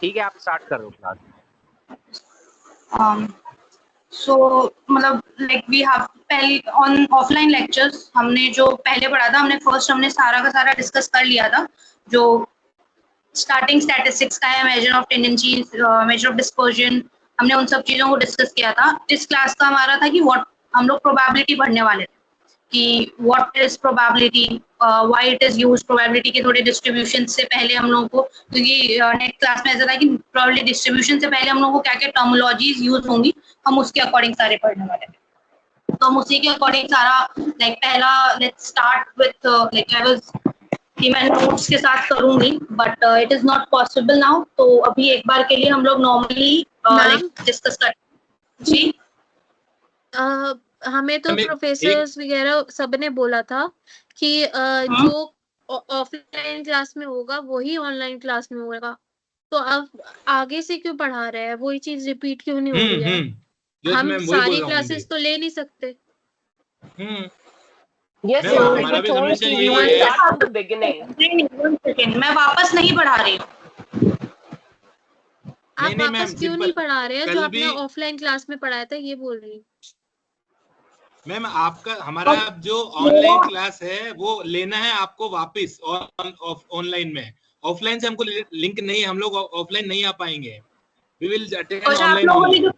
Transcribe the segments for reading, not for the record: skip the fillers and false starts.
ठीक है, आप स्टार्ट करो क्लास। सो मतलब लाइक वी हैव पहले ऑन ऑफलाइन लेक्चर्स हमने जो पहले पढ़ा था, हमने सारा का सारा डिस्कस कर लिया था। जो स्टार्टिंग स्टैटिस्टिक्स का है, measure of tendencies, measure of dispersion, हमने उन सब चीजों को डिस्कस किया था। इस क्लास का हमारा था कि व्हाट हम लोग प्रोबेबिलिटी पढ़ने वाले थे कि what is probability, why it is used, probability के थोड़े डिस्ट्रीब्यूशन से पहले हम लोगों को, क्योंकि नेक्स्ट क्लास में ऐसा था कि प्रोबेबिलिटी डिस्ट्रीब्यूशन से पहले हम लोगों को क्या क्या टर्मिनोलॉजीज यूज होंगी, हम उसके अकॉर्डिंग सारे पढ़ने वाले थे। तो हम उसी के अकॉर्डिंग सारा लाइक पहला let's start with like I was कि मैं नोट्स के साथ करूंगी, but it is not possible now. तो अभी एक बार के लिए हम लोग नॉर्मली लाइक डिस्कस कर। जी हमें तो प्रोफेसर्स वगैरह सबने बोला था कि जो ऑफलाइन क्लास में होगा वही ऑनलाइन क्लास में होगा, तो अब आगे से क्यों पढ़ा रहे हैं, वही चीज रिपीट क्यों नहीं हो रही है? हम सारी क्लासेस तो ले नहीं सकते। Yes, so we told कि you will start from the beginning. मैं वापस नहीं पढ़ा रही हूँ। आप वापस क्यों नहीं पढ़ा रहे हैं? जो आपने ऑफलाइन क्लास में पढ़ाया था ये बोल रही हूँ मैम। आपका हमारा जो ऑनलाइन क्लास है वो लेना है आपको वापस ऑनलाइन में। ऑफलाइन से हमको लिंक नहीं, हम लोग ऑफलाइन नहीं आ पाएंगे। We will attend online.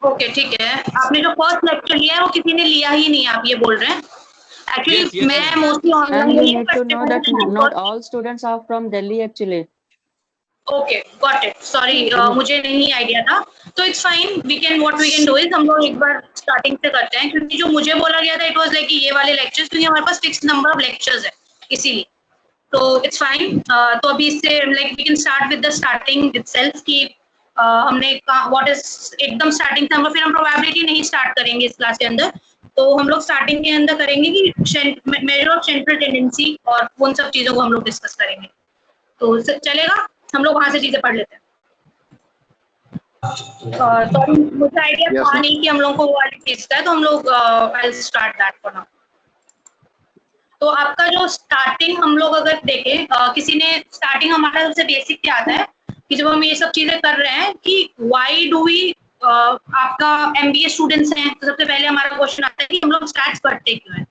Okay ठीक है, आपने जो फर्स्ट लेक्चर लिया है वो किसी ने लिया ही नहीं, आप ये बोल रहे हैं। Actually, मैं mostly online and you need to know that not all students are from Delhi actually. Okay, got it. Sorry, मुझे नहीं आइडिया था। तो it's fine. What we can do is हम लोग एक बार स्टार्टिंग से करते हैं, क्योंकि जो मुझे बोला गया था it was like ये वाले lectures, क्योंकि हमारे पास fixed number of lectures है इसीलिए। तो it's fine. तो अभी इससे like we can start with the starting itself कि हमने what is एकदम स्टार्टिंग से हम फिर हम प्रोबेबिलिटी नहीं स्टार्ट करेंगे इस क्लास के अंदर। तो हम लोग स्टार्टिंग के अंदर करेंगे कि मेजर ऑफ सेंट्रल टेंडेंसी और उन सब चीजों को हम लोग डिस्कस करेंगे। तो चलेगा, हम लोग वहां से चीजें पढ़ लेते हैं। तो मुझे आइडिया था नहीं कि हम लोग को वो वाली चीज का है, तो हम लोग I start that for now. तो आपका जो स्टार्टिंग हम लोग अगर देखें, किसी ने स्टार्टिंग हमारा सबसे बेसिक क्या आता है कि जब हम ये सब चीजें कर रहे हैं कि व्हाई डू वी आपका एमबीए स्टूडेंट्स हैं, तो सबसे पहले हमारा क्वेश्चन आता है कि हम लोग स्टैट्स पढ़ते क्यों हैं।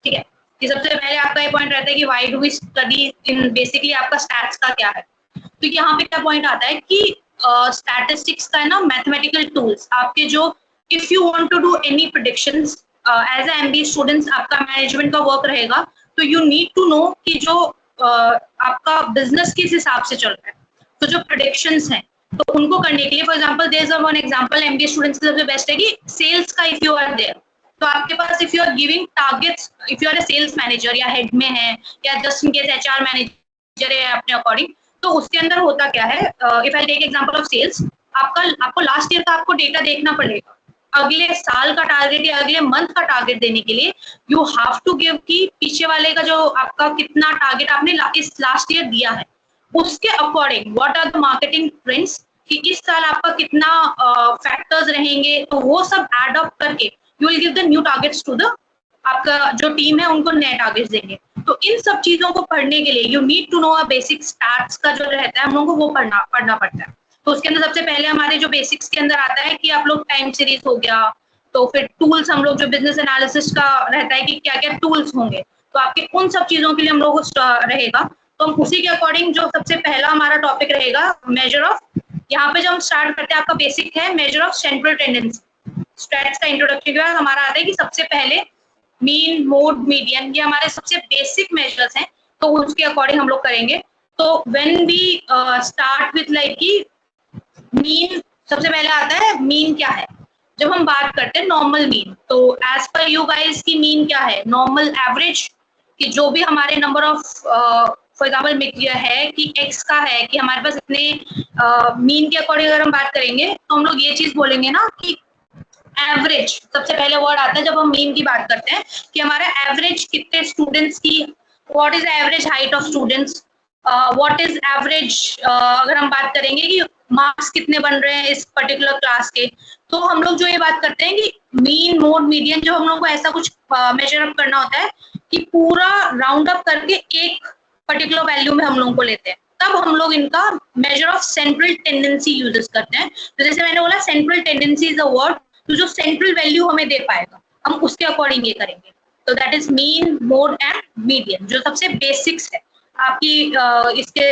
ठीक है, ये सबसे पहले आपका ये पॉइंट रहता है कि why do we study in, basically आपका स्टैट्स का क्या है। तो यहाँ पे क्या पॉइंट आता है कि स्टैटिस्टिक्स का है ना मैथमेटिकल टूल्स आपके जो, if you want to do any predictions as a MBA students, आपका मैनेजमेंट का वर्क रहेगा, तो यू नीड टू नो कि जो आपका बिजनेस किस हिसाब से चल रहा है। तो जो प्रेडिक्शंस हैं तो उनको करने के लिए, for example there is one example MBA students के सबसे बेस्ट है कि सेल्स का, इफ यू आर देयर, तो आपके पास if you are giving targets, if you are a sales manager या हेड में है या just in case HR manager है अपने अकॉर्डिंग, तो उसके अंदर होता क्या है, if I take example of sales, आपको लास्ट ईयर का आपको डेटा देखना पड़ेगा, अगले साल का टारगेट या अगले मंथ का टारगेट देने के लिए यू हैव टू गिव कि पीछे वाले का जो आपका कितना टारगेट आपने इस लास्ट ईयर दिया है, उसके according what are the marketing trends, कि इस साल आपका कितना फैक्टर्स रहेंगे, तो वो सब एड अप करके you will give the new targets to the, आपका जो टीम है उनको नए टारगेट्स देंगे। तो इन सब चीजों को पढ़ने के लिए you need to know a basic stats का जो रहता है, हम लोगों को वो पढ़ना पड़ता है। तो उसके अंदर सबसे पहले हमारे जो बेसिक्स के अंदर आता है कि आप लोग टाइम सीरीज हो गया, तो फिर टूल्स, हम लोग जो बिजनेस एनालिसिस का रहता है कि क्या क्या टूल्स होंगे, तो आपके उन सब चीजों के लिए हम लोग को रहेगा। तो हम उसी के अकॉर्डिंग जो सबसे पहला हमारा टॉपिक रहेगा मेजर ऑफ, यहाँ पे जब हम स्टार्ट करते हैं आपका बेसिक है measure of central tendency. Stats का इंट्रोडक्शन के बाद हमारा आता है कि सबसे पहले मीन, मोड, मीडियन, ये हमारे सबसे बेसिक मेजर्स हैं, तो उसके अकॉर्डिंग हम लोग करेंगे। तो when we start with like कि मीन, सबसे पहले आता है मीन क्या है। जब हम बात करते हैं नॉर्मल मीन, तो एज पर यू गाइस की मीन क्या है, नॉर्मल एवरेज, कि जो भी हमारे नंबर ऑफ फॉर एग्जाम्पल है कि एक्स का है कि हमारे पास इतने मीन के अकॉर्डिंग अगर हम बात करेंगे तो हम लोग ये चीज बोलेंगे ना कि एवरेज, सबसे पहले वर्ड आता है जब हम मीन की बात करते हैं कि हमारा एवरेज कितने स्टूडेंट्स की, what is average height of students, what is average, अगर हम बात करेंगे कि मार्क्स कितने बन रहे हैं इस पर्टिकुलर क्लास के, तो हम लोग जो ये बात करते हैं कि मीन, मोड, मीडियन, जो हम लोग को ऐसा कुछ मेजर अप करना होता है कि पूरा राउंड अप करके एक पर्टिकुलर वैल्यू में हम लोगों को लेते हैं। तब हम लोग इनका measure of central tendency use करते हैं। तो जैसे मैंने बोला central tendency is a word, तो जो सेंट्रल वैल्यू हमें दे पाएगा हम उसके अकॉर्डिंग ये करेंगे। तो that is mean, mode and median, जो सबसे बेसिक्स है आपकी इसके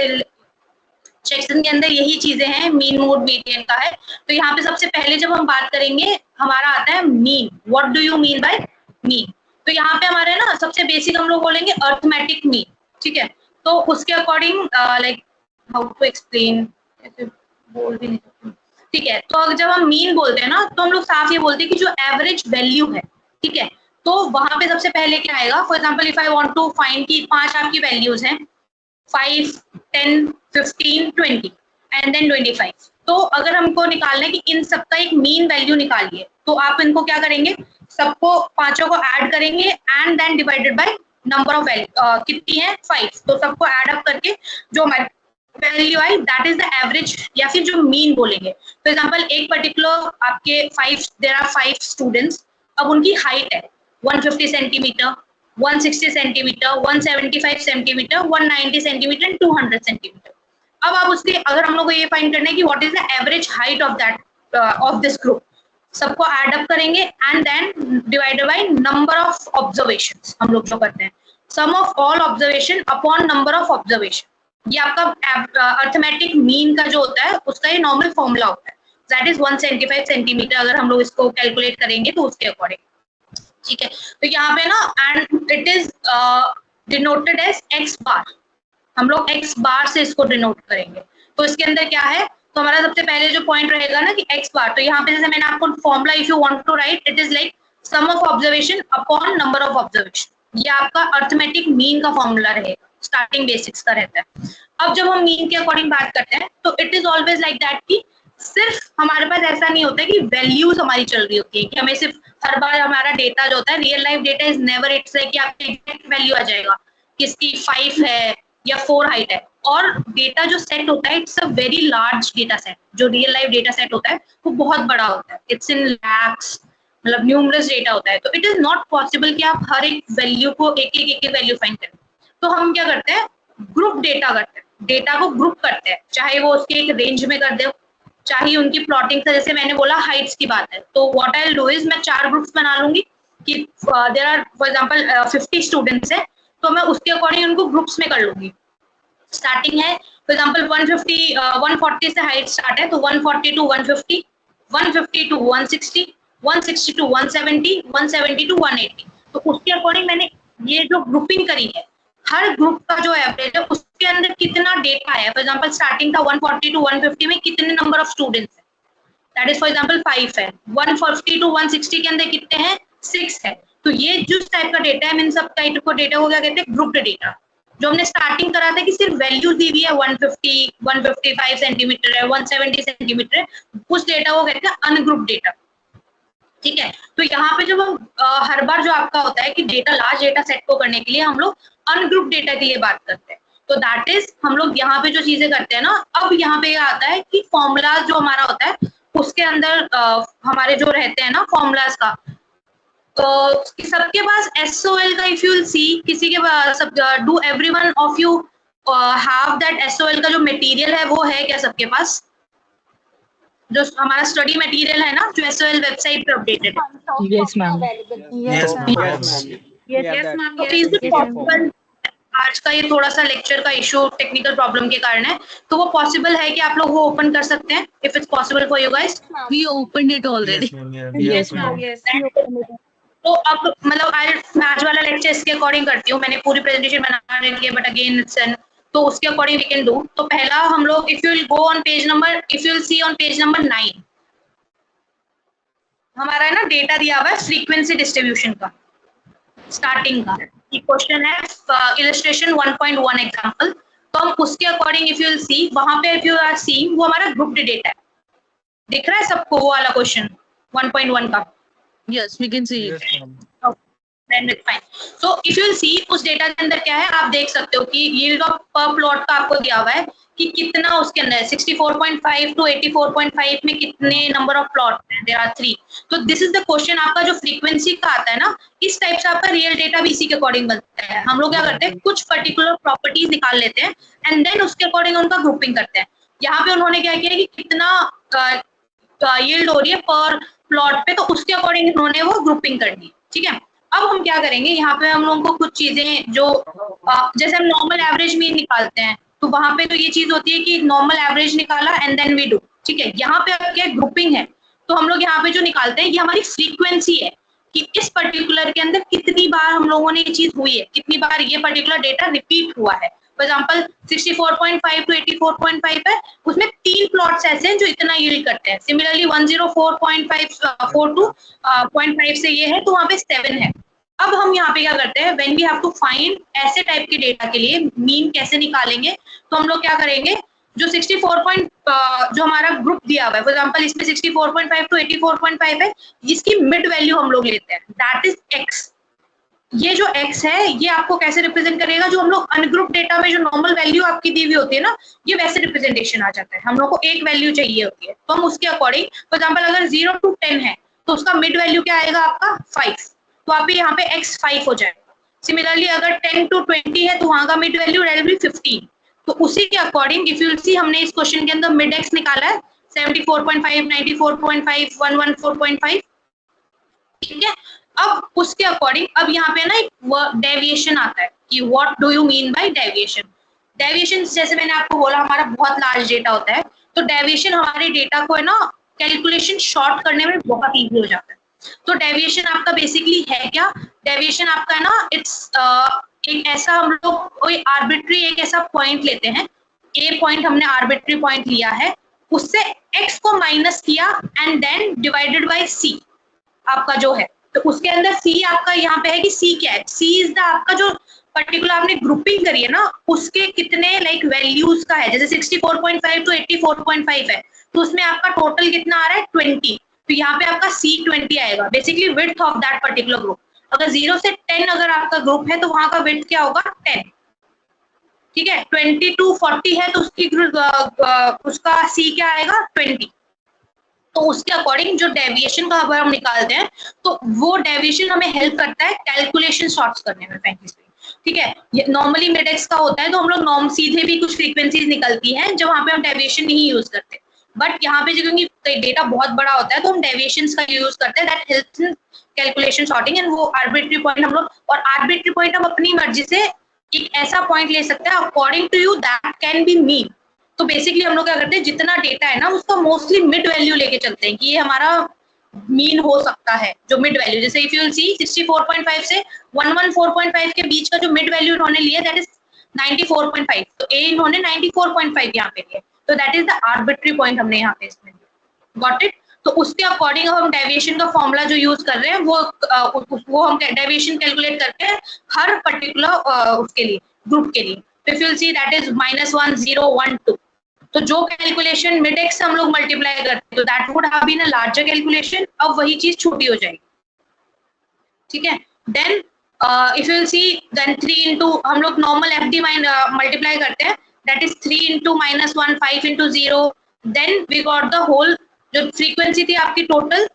सेक्शन के अंदर यही चीजें हैं, मीन, मोड, मीडियन का है। तो यहाँ पे सबसे पहले जब हम बात करेंगे हमारा आता है mean. What do you mean by mean? तो यहाँ पे हमारे ना सबसे बेसिक हम लोग बोलेंगे अर्थमेटिक मीन, ठीक है। तो उसके according like how to explain, ऐसे बोल भी नहीं सकती, ठीक है। तो जब हम मीन बोलते हैं ना तो हम लोग साफ ये बोलते हैं कि जो एवरेज वैल्यू है, ठीक है। तो वहां पे सबसे पहले क्या आएगा, for example if I want to find कि 5 आपकी वैल्यूज हैं, 5, 10, 15, 20 एंड देन 25। तो अगर हमको निकालना है कि इन सबका एक मीन वैल्यू निकालिए, तो आप इनको क्या करेंगे, सबको पांचों को ऐड करेंगे and then divided by number of value, कितनी है 5, तो सबको ऐड अप करके जो हमारी value I that is the average या फिर जो मीन बोलेंगे। फॉर एग्जांपल एक पर्टिकुलर आपके 5 देयर आर 5 स्टूडेंट्स, अब उनकी हाइट है 150 centimetre, 160 centimetre, 175 centimetre, 190 centimetre and 200 centimetre. अब आप उसके अगर हम लोग को ये फाइंड करना है कि what is the average height of that of this group, सबको ऐड अप करेंगे and then divided by number of observations. हम लोग जो करते हैं sum of all observation upon number of observation, ये आपका अर्थमेटिक मीन का जो होता है उसका ये नॉर्मल फॉर्मूला होता है, दैट इज 175 सेंटीमीटर। अगर हम लोग इसको कैलकुलेट करेंगे तो उसके अकॉर्डिंग, ठीक है। तो यहाँ पे ना and it is denoted as X bar, हम लोग एक्स बार से इसको डिनोट करेंगे। तो इसके अंदर क्या है, तो हमारा सबसे पहले जो पॉइंट रहेगा ना कि एक्स बार, तो यहाँ पे जैसे मैंने आपको formula if you want to write it is like sum of observation upon number of observation, ये आपका अर्थमेटिक मीन का फॉर्मूला रहेगा, स्टार्टिंग बेसिक्स का रहता है। अब जब हम मीन के अकॉर्डिंग बात करते हैं तो it is always like that कि सिर्फ हमारे पास ऐसा नहीं होता कि वैल्यूज हमारी चल रही होती है कि हमें सिर्फ हर बार हमारा डेटा जो होता है, real life data is never it's like कि आपका एग्जैक्ट वैल्यू आ जाएगा किसकी 5 है या 4 हाइट है। और डेटा जो सेट होता है it's a very large data set, जो रियल लाइफ डेटा सेट होता है वो बहुत बड़ा होता है, इट्स इन लैक्स, मतलब न्यूमरस डेटा होता है। तो इट इज नॉट पॉसिबल कि आप हर एक वैल्यू को एक एक वैल्यू फाइंड करें। तो हम क्या करते हैं, ग्रुप डेटा करते हैं, डेटा को ग्रुप करते हैं, चाहे वो उसके एक रेंज में कर दे, चाहे उनकी प्लॉटिंग से, जैसे मैंने बोला हाइट्स की बात है, तो what I will do is मैं 4 ग्रुप्स बना लूंगी कि there are for example 50 students है, तो मैं उसके अकॉर्डिंग उनको ग्रुप्स में कर लूंगी। स्टार्टिंग है फॉर एग्जांपल 140 से हाइट स्टार्ट है, तो 140 टू 150, 150 टू 160, 160 टू 170, 170 टू 180। तो उसके अकॉर्डिंग मैंने ये जो ग्रुपिंग करी है, हर ग्रुप का जो एवरेज है उसके अंदर कितना डेटा है। फॉर एग्जांपल स्टार्टिंग था 140 टू 150 में कितने नंबर ऑफ स्टूडेंट्स है, दैट इज फॉर एग्जांपल 5 है। 140 टू 160 के अंदर कितने हैं, 6 है। तो ये जिस टाइप का डेटा है, इन सब टाइप को डेटा को क्या कहते हैं, ग्रुप्ड डेटा। जो हमने स्टार्टिंग करा था कि सिर्फ वैल्यू दी हुई है 150, 155 सेंटीमीटर है, 170 सेंटीमीटर है, उस डेटा को कहते हैं अनग्रुप डेटा, ठीक है। तो यहाँ पे जब हम हर बार जो आपका होता है कि डेटा लार्ज डेटा सेट को करने के लिए हम लोग अनग्रुप डेटा के लिए बात करते हैं, तो दैट इज हम लोग यहाँ पे जो चीजें करते हैं ना, अब यहाँ पे आता है कि फॉर्मूला जो हमारा होता है उसके अंदर हमारे जो रहते हैं ना फॉर्मूलाज का, तो सबके पास SOL का इफ यू सी, किसी के पास do everyone of you have that SOL का जो मटेरियल है वो है क्या सबके पास, जो हमारा स्टडी मटेरियल है ना, जो SOL वेबसाइट पे अपडेटेड है। Yes, ma'am. Yes, ma'am. आज का ये थोड़ा सा लेक्चर का इशू टेक्निकल प्रॉब्लम के कारण है, तो वो पॉसिबल है कि आप लोग वो ओपन कर सकते हैं if it's possible for you guys. We opened it already. Yes, ma'am. तो अब मतलब आज वाला लेक्चर इसके अकॉर्डिंग करती हूँ, मैंने पूरी प्रेजेंटेशन बना रही है बट अगेन इट्स एन, तो उसके अकॉर्डिंग वी कैन डू। तो पहला हम लोग if you will go on page number, if you will C on page number 9, हमारा है ना डेटा दिया हुआ है फ्रीक्वेंसी डिस्ट्रीब्यूशन का, स्टार्टिंग का क्वेश्चन है इलस्ट्रेशन 1.1 एग्जांपल। तो हम उसके अकॉर्डिंग इफ यू विल सी, वहां पे इफ यू आर सीइंग वो हमारा ग्रुप्ड डेटा है, दिख रहा है सबको वो वाला क्वेश्चन 1.1 का? Yes, we can see it. bandwidth fine. So if you will see उस डेटा के अंदर क्या है, आप देख सकते हो कि yield of per plot का आपको दिया हुआ है कि कितना उसके अंदर 64.5 to 84.5 में कितने नंबर ऑफ प्लॉट हैं, देयर आर 3. तो दिस इज द क्वेश्चन आपका जो फ्रीक्वेंसी का आता है ना, इस टाइप से आपका रियल डेटा भी इसी के अकॉर्डिंग बनता है. हम लोग क्या करते हैं, कुछ पर्टिकुलर प्रॉपर्टीज निकाल लेते हैं एंड देन उसके अकॉर्डिंग उनका ग्रुपिंग करते हैं. यहाँ पे उन्होंने क्या किया कि कितना यील्ड हो रही है पर प्लॉट पे, तो उसके अकॉर्डिंग उन्होंने वो ग्रुपिंग कर दी. ठीक है, अब हम क्या करेंगे, यहाँ पे हम लोगों को कुछ चीजें जो जैसे हम नॉर्मल एवरेज मीन निकालते हैं, तो वहां पे तो ये चीज होती है कि नॉर्मल एवरेज निकाला एंड देन वी डू. ठीक है, यहाँ पे क्या ग्रुपिंग है, तो हम लोग यहाँ पे जो निकालते हैं ये हमारी फ्रीक्वेंसी है कि इस पर्टिकुलर के अंदर कितनी बार हम लोगों ने ये चीज हुई है, कितनी बार ये पर्टिकुलर डेटा रिपीट हुआ है. फॉर एग्जाम्पल 64.5 to 84.5 है, उसमें 3 प्लॉट्स ऐसे हैं जो इतना यील्ड करते हैं. सिमिलरली 104.5 से ये है, तो वहाँ पे 7 है. अब हम यहाँ पे क्या करते हैं, when we have to find ऐसे टाइप के डेटा के लिए मीन कैसे निकालेंगे, तो हम लोग क्या करेंगे, जो 64 जो हमारा ग्रुप दिया हुआ है, फॉर एग्जाम्पल इसमें 64.5 to 84.5 है, इसकी मिड वैल्यू हम लोग लेते हैं, दैट इज एक्स. ये जो x है ये आपको कैसे रिप्रेजेंट करेगा, जो हम लोग अनग्रुप डेटा में जो नॉर्मल वैल्यू आपकी दी हुई होती है ना, ये वैसे रिप्रेजेंटेशन आ जाता है. हम लोग को एक वैल्यू चाहिए होती है, तो हम उसके अकॉर्डिंग, फॉर एग्जांपल अगर 0 to 10 है तो उसका मिड वैल्यू क्या आएगा आपका 5, तो आप यहाँ पे x 5 हो जाएगा. सिमिलरली अगर 10 to 20 है तो वहां का मिड वैल्यू विल बी 15. तो उसी के अकॉर्डिंग इफ यू सी हमने इस क्वेश्चन के अंदर मिड x निकाला है 74.5, 94.5, 114.5. ठीक है, अब उसके अकॉर्डिंग अब यहाँ पे ना एक डेविएशन आता है कि what do you mean by deviation. Deviation जैसे मैंने आपको बोला हमारा बहुत लार्ज डेटा होता है, तो डेविएशन हमारे डेटा को है ना कैलकुलेशन शॉर्ट करने में बहुत इजी हो जाता है. तो डेविएशन आपका बेसिकली है क्या, डेविएशन आपका है ना इट्स एक ऐसा, हम लोग कोई आर्बिट्री एक ऐसा पॉइंट लेते हैं, ए पॉइंट हमने आर्बिट्री पॉइंट लिया है, उससे एक्स को माइनस किया एंड देन डिवाइडेड बाय सी आपका जो है, तो उसके अंदर सी आपका यहाँ पे है कि सी क्या है, सी इज द आपका जो पर्टिकुलर आपने ग्रुपिंग करी है ना उसके कितने लाइक वैल्यूज का है. जैसे 64.5 to 84.5 है, तो उसमें आपका टोटल कितना आ रहा है 20, तो यहाँ पे आपका सी 20 आएगा, basically width of that particular group. अगर 0 से 10 अगर आपका ग्रुप है तो वहां का विड्थ क्या होगा 10. ठीक है, 20 to 40 है तो उसकी उसका सी क्या आएगा 20. तो उसके अकॉर्डिंग जो डेविएशन का अगर हम निकालते हैं तो वो डेविएशन हमें हेल्प करता है कैलकुलेशन शॉर्ट्स करने में. ठीक है, नॉर्मली मिड एक्स का होता है तो हम लोग नॉर्म सीधे भी कुछ फ्रीक्वेंसीज निकलती हैं जब वहां पे हम डेविएशन नहीं यूज करते, बट यहाँ पे क्योंकि डेटा बहुत बड़ा होता है तो हम डेविएशंस का यूज करते हैं, that helps in calculation shorting. And वो आर्बिट्री पॉइंट हम लोग, और आर्बिट्री पॉइंट हम अपनी मर्जी से एक ऐसा पॉइंट ले सकते हैं according to you that can be mean. तो बेसिकली हम लोग क्या करते हैं, जितना डेटा है ना उसका मोस्टली मिड वैल्यू लेके चलते हैं कि ये हमारा मीन हो सकता है, जो मिड वैल्यू. जैसे इफ यू विल सी 64.5 से 114.5 के बीच का जो मिड वैल्यू इन्होंने लिया दैट इज 94.5, तो ए इन्होंने 94.5 यहाँ पे लिया, तो that is the arbitrary point हमने यहाँ पे इसमें. Got it. तो उसके अकॉर्डिंग हम डेविएशन का फॉर्मूला जो यूज कर रहे हैं वो हम डेविएशन कैलकुलेट करते हैं हर पर्टिकुलर उसके लिए ग्रुप के लिए. तो if you will see that is -1 0 1 2. तो जो कैलकुलेशन मिड एक्स से हम लोग मल्टीप्लाई करते हैं तो that would have been a larger calculation, अब वही चीज छोटी हो जाएगी. ठीक है, then if you will see then 3 into हम लोग नॉर्मल एफडी मल्टीप्लाई करते हैं, that is 3 into -1 5 into 0, then we got the whole जो फ्रीक्वेंसी थी आपकी टोटल,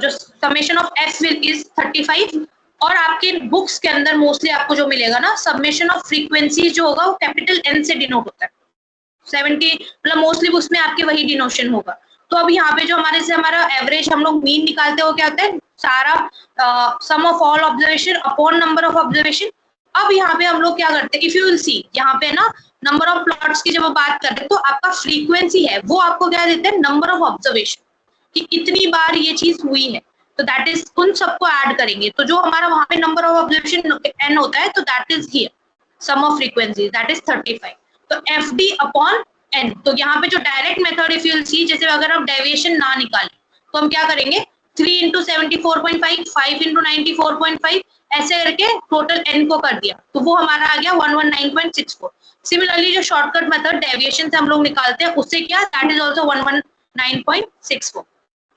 जो समेशन ऑफ एफ इज 35. और आपके बुक्स के अंदर मोस्टली आपको जो मिलेगा ना समेशन ऑफ फ्रीक्वेंसी जो होगा वो कैपिटल एन से डिनोट होता है. 70 मतलब मोस्टली उसमें आपके वही डिनोशन होगा. तो अब यहाँ पे जो हमारे से हमारा एवरेज हम लोग मीन निकालते हो क्या होता है, सारा sum of all observation upon number of observation. अब यहाँ पे हम लोग क्या करते हैं, इफ यू विल सी यहाँ पे ना नंबर ऑफ प्लॉट्स की जब बात करते हैं तो आपका फ्रीक्वेंसी है वो आपको क्या देते हैं, नंबर ऑफ ऑब्जर्वेशन, कि कितनी बार ये चीज हुई है, तो दैट इज उन सबको ऐड करेंगे. तो जो हमारा वहां पे नंबर ऑफ ऑब्जर्वेशन एन होता है तो that is here sum of frequency that is 35. तो एफ डी अपॉन एन. तो यहाँ पे जो direct method if you will सी, जैसे अगर हम डेविएशन ना निकालें तो हम क्या करेंगे, 3 into 74.5 5 into 94.5 ऐसे करके टोटल एन को कर दिया, तो वो हमारा आ गया 119.64. सिमिलरली जो शॉर्टकट मेथड डेविएशन से हम लोग निकालते हैं उससे क्या, दैट इज ऑल्सो 119.64.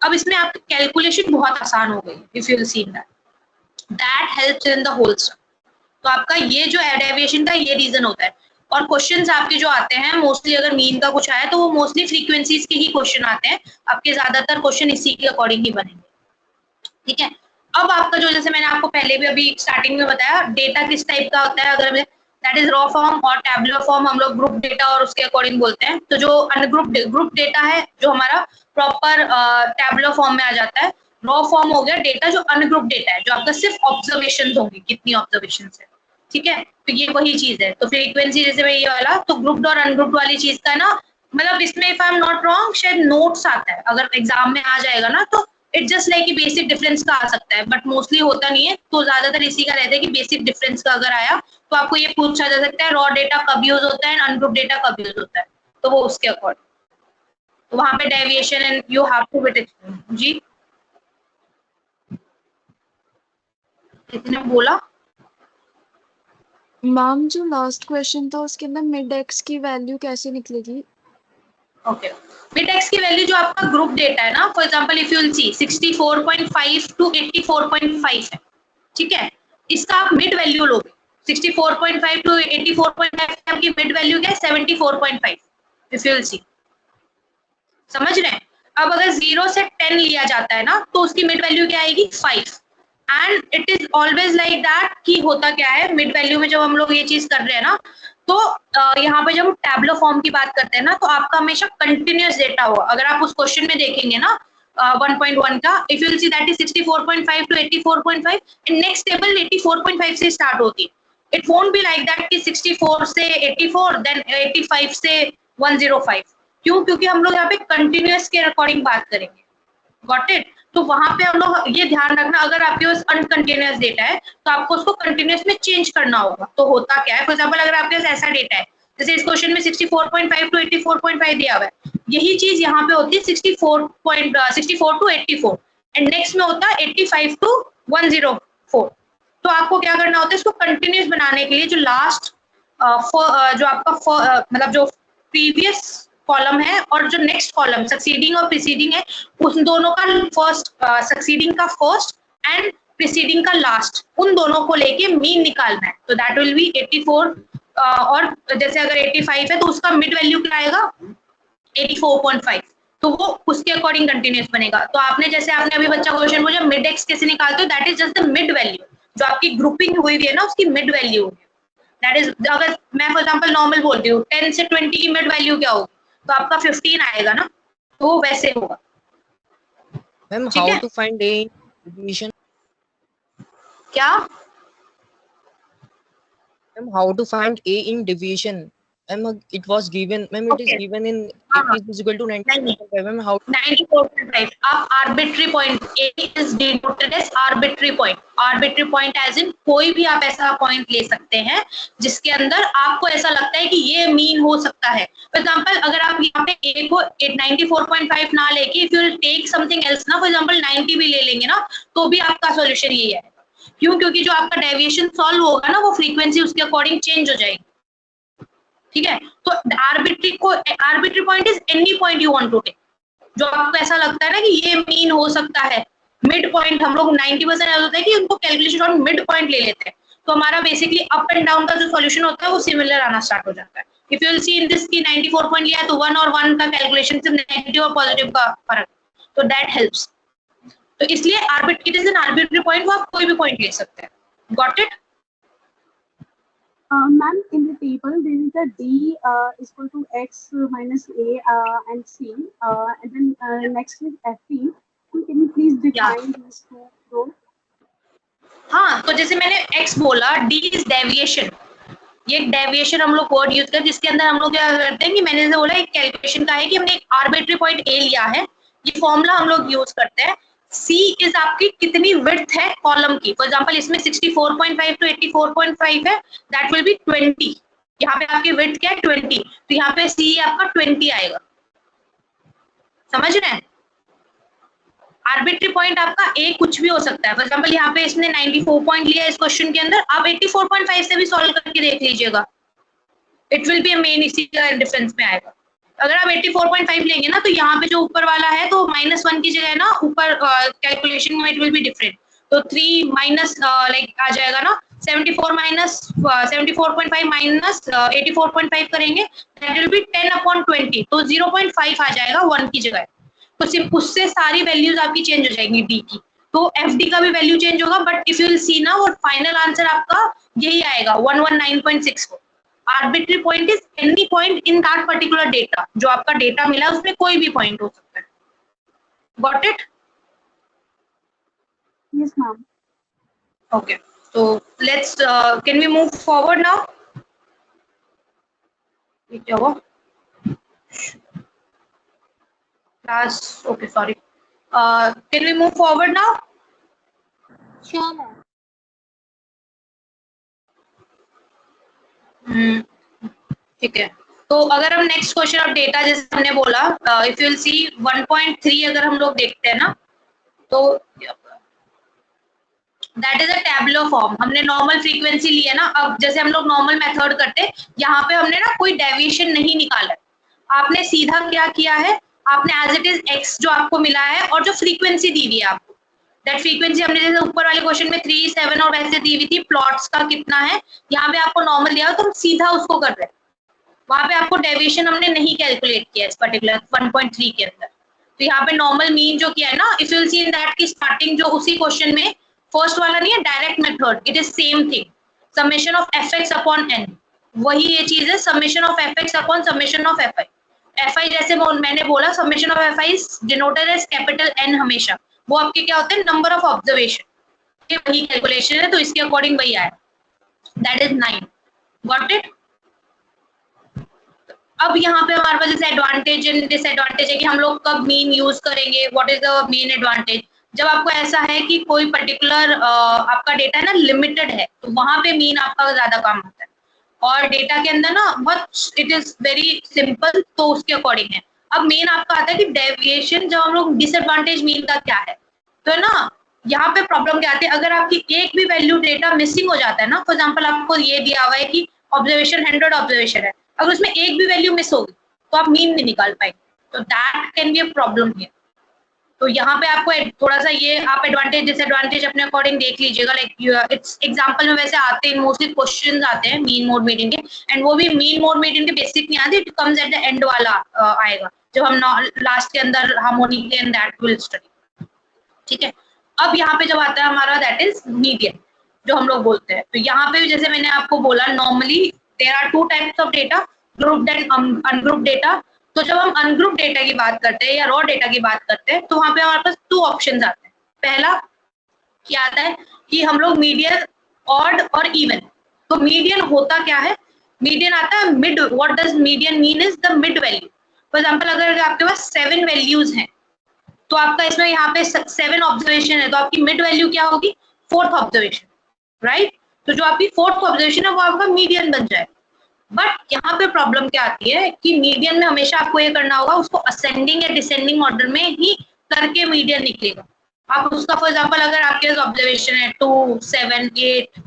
अब इसमें आपकी कैलकुलेशन बहुत आसान हो गई if you will see that. That helps in the whole sum. तो आपका ये जो डेविएशन का ये रीजन होता है। और क्वेश्चंस आपके जो आते हैं मोस्टली, अगर मीन का कुछ आया तो वो मोस्टली फ्रीक्वेंसीज के ही क्वेश्चन आते हैं, आपके ज्यादातर क्वेश्चन इसी के अकॉर्डिंग ही बनेंगे, ठीक है। अब आपका जो, जैसे मैंने आपको पहले भी अभी स्टार्टिंग में बताया, डेटा किस टाइप का होता है, अगर दैट इज रॉ फॉर्म और टैबुलर फॉर्म हम लोग ग्रुप डेटा और उसके अकॉर्डिंग बोलते हैं। तो जो ग्रुप डेटा है जो हमारा प्रॉपर टैबुलर फॉर्म में आ जाता है। रॉ फॉर्म हो गया डेटा जो अनग्रुप डेटा है, जो आपका सिर्फ ऑब्जर्वेशन होंगे, कितनी ऑब्जर्वेशन है, ठीक है। तो ये वही चीज है। तो फ्रीक्वेंसी जैसे भाई ये वाला, तो ग्रुप्ड और अनग्रुप्ड वाली चीज का ना, मतलब इसमें if I am not wrong शायद नोट्स आता है, अगर एग्जाम में आ जाएगा ना तो it just like basic difference का आ सकता है, बट मोस्टली होता नहीं है। तो ज्यादातर इसी का रहता है कि बेसिक डिफरेंस का अगर आया तो आपको ये पूछा जा सकता है रॉ डेटा कब यूज होता है, अनग्रुप डेटा कब यूज होता है, तो वो उसके अकॉर्डिंग, तो वहां पे deviation and you have to with it. जी कितने बोला मैम, जो लास्ट क्वेश्चन था उसके अंदर मिड एक्स की वैल्यू कैसे निकलेगी? ओके, मिड एक्स की वैल्यू जो आपका ग्रुप डेटा है ना, for example if you will see 64.5 to 84.5 है, ठीक है। इसका आप मिड वैल्यू लोगे, 64.5 टू 84.5 आपकी मिड वैल्यू क्या है, 74.5 इफ यू विल सी, समझ रहे हैं। अब अगर 0 से 10 लिया जाता है ना तो उसकी मिड वैल्यू क्या आएगी, 5। And it is always like that कि होता क्या है मिड वैल्यू में, जब हम लोग ये चीज कर रहे हैं ना, तो यहाँ पे जब हम टैबुलर फॉर्म की बात करते हैं ना, तो आपका हमेशा कंटिन्यूअस डेटा होगा। अगर आप उस क्वेश्चन में देखेंगे ना 1.1 का, if you will see that is 64.5 to 84.5 and next table 84.5 से स्टार्ट होती है। It won't be like that कि 64 से 84 देन 85 से 105। क्यों? क्योंकि हम लोग यहाँ पे कंटिन्यूअस के अकॉर्डिंग बात करेंगे, गॉट इट। तो वहां पे हम लोग ये ध्यान रखना, अगर आपके पास अनकंटिन्यूअस डेटा है तो आपको उसको कंटिन्यूअस में चेंज करना होगा। तो होता क्या है, फॉर एग्जांपल अगर आपके पास ऐसा डेटा है, जैसे इस क्वेश्चन में 64.5 टू 84.5 दिया हुआ है, यही चीज यहाँ पे होती है 64 टू 84 एंड नेक्स्ट में होता है 85 टू 104। तो आपको क्या करना होता है, इसको कंटिन्यूअस बनाने के लिए जो लास्ट जो आपका मतलब जो प्रीवियस कॉलम है और जो नेक्स्ट कॉलम सक्सीडिंग और प्रीसीडिंग है, उन दोनों का फर्स्ट, सक्सीडिंग का फर्स्ट एंड प्रीसीडिंग का लास्ट, उन दोनों को लेके मीन निकालना है। तो दैट विल बी 84 और जैसे अगर 85 है तो उसका मिड वैल्यू क्या आएगा, 84.5। तो वो उसके अकॉर्डिंग कंटिन्यूअस बनेगा। तो आपने जैसे आपने अभी बच्चा क्वेश्चन पूछा मिड एक्स कैसे निकालते हो, that is just the mid value, जो आपकी ग्रुपिंग हुई है ना उसकी मिड वैल्यू होगी। दैट इज, अगर मैं फॉर एग्जांपल नॉर्मल बोलती हूँ 10 से 20 की मिड वैल्यू क्या होगी, तो आपका 15 आएगा ना, तो वो वैसे होगा। Ma'am how to find A division? क्या ma'am how to find A in division? Ma'am it was given, ma'am it is given in is equal to 94.5. Ma'am how 94.5 आप arbitrary point, A is denoted as arbitrary point. Arbitrary point as in कोई भी आप ऐसा point ले सकते हैं जिसके अंदर आपको ऐसा लगता है कि ये मीन हो सकता है। फॉर एग्जांपल अगर आप यहाँ पे ए को 94.5 ना लेके if you will take something else ना, फॉर एग्जांपल 90 भी ले लेंगे ना, तो भी आपका सॉल्यूशन यही है। क्यों? क्योंकि जो आपका डेविएशन सॉल्व होगा ना, वो फ्रीक्वेंसी उसके अकॉर्डिंग चेंज हो जाएगी, ठीक है। तो arbitrary point is any point you want to take, जो आपको ऐसा लगता है ना कि ये मीन हो सकता है। मिड पॉइंट हम लोग 90% ऐसा होता है कि उनको कैलकुलेशन और मिड पॉइंट ले लेते हैं, तो हमारा बेसिकली अप एंड डाउन का जो सॉल्यूशन होता है वो सिमिलर आना स्टार्ट हो जाता है। If you will see in this की 94 पॉइंट लिया तो 1 और 1 का कैलकुलेशन सिर्फ नेगेटिव और पॉजिटिव का फर्क, तो दैट हेल्प्स। तो इसलिए it is an arbitrary point, वो आप कोई भी पॉइंट ले सकते हैं, got it. Ma'am, in the table there is a D is equal to X minus A and C, and then next is FE. Can you please define these two? हाँ, तो जैसे मैंने X बोला, D is deviation. ये deviation हम लोग word use करते हैं जिसके अंदर हम लोग क्या करते हैं कि मैंने जैसे बोला एक कैलकुलेशन का है कि हमने एक आर्बिट्री पॉइंट A लिया है, ये फॉर्मूला हम लोग यूज करते हैं। C इज आपकी कितनी विड्थ है कॉलम की, फॉर एग्जांपल इसमें 64.5 टू 84.5 है, दैट विल बी 20। यहाँ पे आपकी विड्थ क्या है, 20, तो यहाँ पे C आपका 20 आएगा, समझ रहे हैं। आर्बिट्री पॉइंट आपका A कुछ भी हो सकता है। फॉर एग्जांपल यहाँ पे इसने 94 पॉइंट लिया इस क्वेश्चन के अंदर, आप 84.5 से भी सॉल्व करके देख लीजिएगा, it will be a main, इसी का डिफरेंस में आएगा। अगर आप 84.5 लेंगे ना, तो यहाँ पे जो ऊपर वाला है तो -1 की जगह ना ऊपर कैलकुलेशन में इट विल बी डिफरेंट, तो 3 माइनस लाइक आ जाएगा ना 74 माइनस 74.5 माइनस 84.5 करेंगे, दैट विल बी 10/20, तो 0.5 आ जाएगा 1 की जगह। तो सिर्फ उससे सारी वैल्यूज आपकी चेंज हो जाएंगी डी की, तो एफ डी का भी वैल्यू चेंज होगा, बट इफ यू विल सी ना वो फाइनल आंसर आपका यही आएगा 119.64। Arbitrary point is any point in that particular data, जो आपका डेटा मिला उसमें कोई भी पॉइंट हो सकता है। Got it? Yes, ma'am. Okay, so let's can we move forward now? क्या हुआ? Class, okay, sorry. Can we move forward now? Sure, ma'am. ठीक है, तो अगर हम नेक्स्ट क्वेश्चन ऑफ डेटा जैसे हमने बोला, इफ यू विल सी 1.3 अगर हम लोग देखते हैं ना, तो that is a tabular form. हमने नॉर्मल फ्रीक्वेंसी ली है ना, अब जैसे हम लोग नॉर्मल मेथड करते, यहाँ पे हमने ना कोई डेविएशन नहीं निकाला है, आपने सीधा क्या किया है, आपने एज इट इज एक्स जो आपको मिला है और जो फ्रीक्वेंसी दी हुई है आपको, दैट फ्रीक्वेंसी हमने जैसे ऊपर वाले क्वेश्चन में 3, 7 और वैसे दी हुई थी, प्लॉट्स का कितना है, यहाँ पे आपको नॉर्मल दिया हो तो हम सीधा उसको कर रहे हैं, वहां पे आपको डेविएशन हमने नहीं कैलकुलेट किया इस पर्टिकुलर 1.3 के अंदर। तो यहाँ पे नॉर्मल मीन जो किया है ना, if you will see in that की स्टार्टिंग जो उसी क्वेश्चन में फर्स्ट वाला नहीं है direct method, it is same thing, summation of fx upon n, वही ये चीज है, summation of fx upon summation of fi। fi जैसे मैंने बोला summation of fi is denoted as capital N हमेशा, वो आपके क्या होते हैं नंबर ऑफ ऑब्जर्वेशन, ये वही कैलकुलेशन है, तो इसके अकॉर्डिंग वही आया, दैट इज 9। Got it? अब यहाँ पे हमारे पास जैसे एडवांटेज एंड डिसएडवांटेज है कि हम लोग कब मीन यूज करेंगे, what is the main advantage. जब आपको ऐसा है कि कोई पर्टिकुलर आपका डेटा है ना लिमिटेड है, तो वहां पे मीन आपका ज्यादा काम होता है, और डेटा के अंदर ना बहुत इट इज वेरी सिंपल, तो उसके अकॉर्डिंग है। अब मेन आपका आता है कि डेविएशन, जब हम लोग डिसएडवांटेज मीन का क्या है, तो है ना यहाँ पे प्रॉब्लम क्या आती है, अगर आपकी एक भी वैल्यू डेटा मिसिंग हो जाता है ना, फॉर एग्जाम्पल आपको ये दिया हुआ है कि ऑब्जर्वेशन 100 ऑब्जर्वेशन है, अगर उसमें एक भी वैल्यू मिस होगी तो आप मीन नहीं निकाल पाएंगे, तो that can be a problem here. तो यहाँ पे आपको थोड़ा सा ये आप एडवांटेज डिसएडवांटेज अपने अकॉर्डिंग देख लीजिएगा, लाइक इट्स एग्जांपल में वैसे आते हैं, मोस्टली क्वेश्चंस आते हैं मीन मोड मीडियन के, एंड वो भी मीन मोड मीडियन के बेसिक नहीं आते, it comes at the end वाला आएगा, जब हम लास्ट के अंदर harmonic and that will study. ठीक है, अब यहाँ पे जब आता है हमारा दैट इज मीडियन, जो हम लोग बोलते हैं, तो यहाँ पे जैसे मैंने आपको बोला normally there are 2 types of data, grouped and ungrouped data. तो जब हम अनग्रुप डेटा की बात करते हैं या रॉ डेटा की बात करते हैं, तो वहां पे हमारे पास 2 ऑप्शंस आते हैं। पहला क्या आता है कि हम लोग मीडियन, ऑड और इवन। तो मीडियन होता क्या है, मीडियन आता है mid, what does median mean is the mid value. For example अगर आपके पास 7 वैल्यूज हैं, तो आपका इसमें यहाँ पे 7 ऑब्जर्वेशन है, तो आपकी मिड वैल्यू क्या होगी, 4th ऑब्जर्वेशन, राइट। तो जो आपकी 4th ऑब्जर्वेशन है वो आपका मीडियन बन जाए। बट यहाँ पे प्रॉब्लम क्या आती है कि मीडियन में हमेशा आपको ये करना होगा, उसको असेंडिंग या डिसेंडिंग ऑर्डर में ही करके मीडियन निकलेगा। आप उसका फॉर एग्जांपल अगर आपके पास ऑब्जर्वेशन है 2, 7, 8,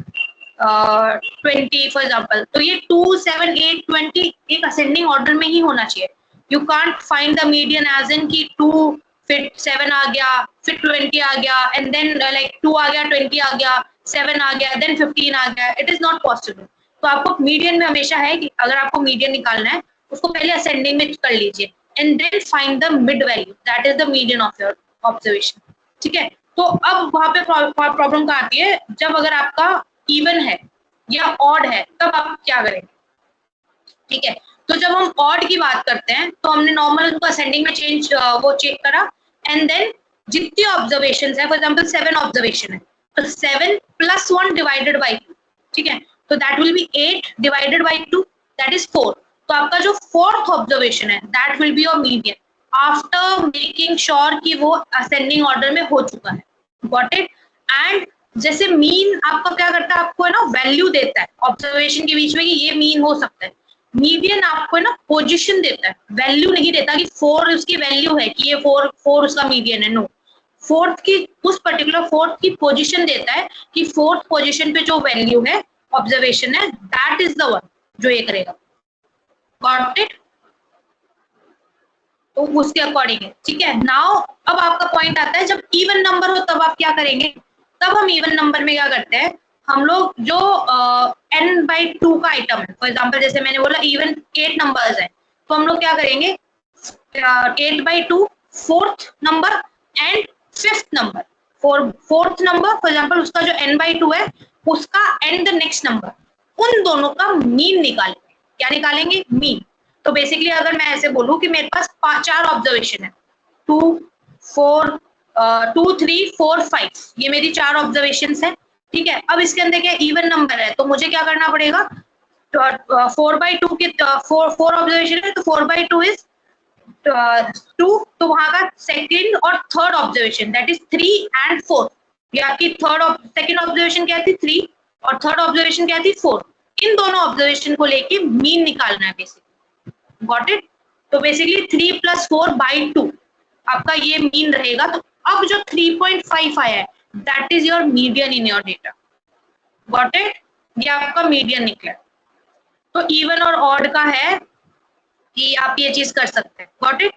20 फॉर एग्जांपल, तो ये 2, 7, 8, 20 एक असेंडिंग ऑर्डर में ही होना चाहिए। You can't find the median as in की 2 फिर 7 आ गया, फिर 20 आ गया, एंड देन लाइक 2 आ गया, 20 आ गया, 7 आ गया, देन 15 आ गया, इट इज नॉट पॉसिबल। तो आपको मीडियन में हमेशा है कि अगर आपको मीडियन निकालना है, उसको पहले असेंडिंग में कर लीजिए, and then find the mid value, that is the median of your observation. ठीक है, तो अब वहां पे प्रॉब्लम कहाँ आती है, जब अगर आपका इवन है या ऑड है, तब आप क्या करेंगे। ठीक है, तो जब हम ऑड की बात करते हैं, तो हमने नॉर्मल उनको असेंडिंग में वो चेक करा, एंड देन जितनी ऑब्जर्वेशन है, फॉर एग्जाम्पल 7 ऑब्जर्वेशन है, तो 7 + 1 डिवाइडेड बाई 2, ठीक है, तो that will be 8 divided by 2, that is 4। तो आपका जो 4th ऑब्जर्वेशन है that will be your median after making sure कि वो असेंडिंग ऑर्डर में हो चुका है। Got it? एंड जैसे मीन आपका क्या करता है, आपको है ना वैल्यू देता है ऑब्जर्वेशन के बीच में कि ये मीन हो सकता है। मीडियन आपको है ना पोजीशन देता है, वैल्यू नहीं देता कि 4 उसकी वैल्यू है कि ये 4 उसका मीडियन है, नो। 4th की उस पर्टिकुलर 4th की पोजीशन देता है कि 4th पोजीशन पे जो वैल्यू है ऑब्जर्वेशन है, दैट इज द वन जो ये करेगा। Got it? तो उसके अकॉर्डिंग है। ठीक है, नाउ अब आपका पॉइंट आता है जब इवन नंबर हो तब आप क्या करेंगे। तब हम इवन नंबर में क्या करते हैं, हम लोग जो n/2 का आइटम है, फॉर एग्जाम्पल जैसे मैंने बोला इवन 8 नंबर्स है, तो हम लोग क्या करेंगे 8/2 fourth number and fifth number, fourth number for example उसका जो n/2 है उसका एंड द नेक्स्ट नंबर, उन दोनों का मीन निकालेंगे। क्या निकालेंगे? मीन। तो बेसिकली अगर मैं ऐसे बोलूं कि मेरे पास 4 ऑब्जर्वेशन है, 2, 4, 2, 3, 4, 5, ये मेरी 4 ऑब्जर्वेशन है, ठीक है। अब इसके अंदर क्या इवन नंबर है, तो मुझे क्या करना पड़ेगा, 4/2 के 4 ऑब्जर्वेशन है, तो 4/2 इज 2, तो वहां का सेकंड और third observation that is 3 and 4, या आपकी सेकंड ऑब्जर्वेशन क्या थी 3 और थर्ड ऑब्जर्वेशन क्या थी 4, इन दोनों ऑब्जर्वेशन को लेके मीन निकालना है बेसिकली। Got it? तो बेसिकली 3 + 4/2 आपका ये मीन रहेगा। तो अब जो 3.5 आया है that is your median in your data. Got it? ये आपका मीडियन निकला। तो इवन और ऑड का है कि आप ये चीज कर सकते हैं। Got it?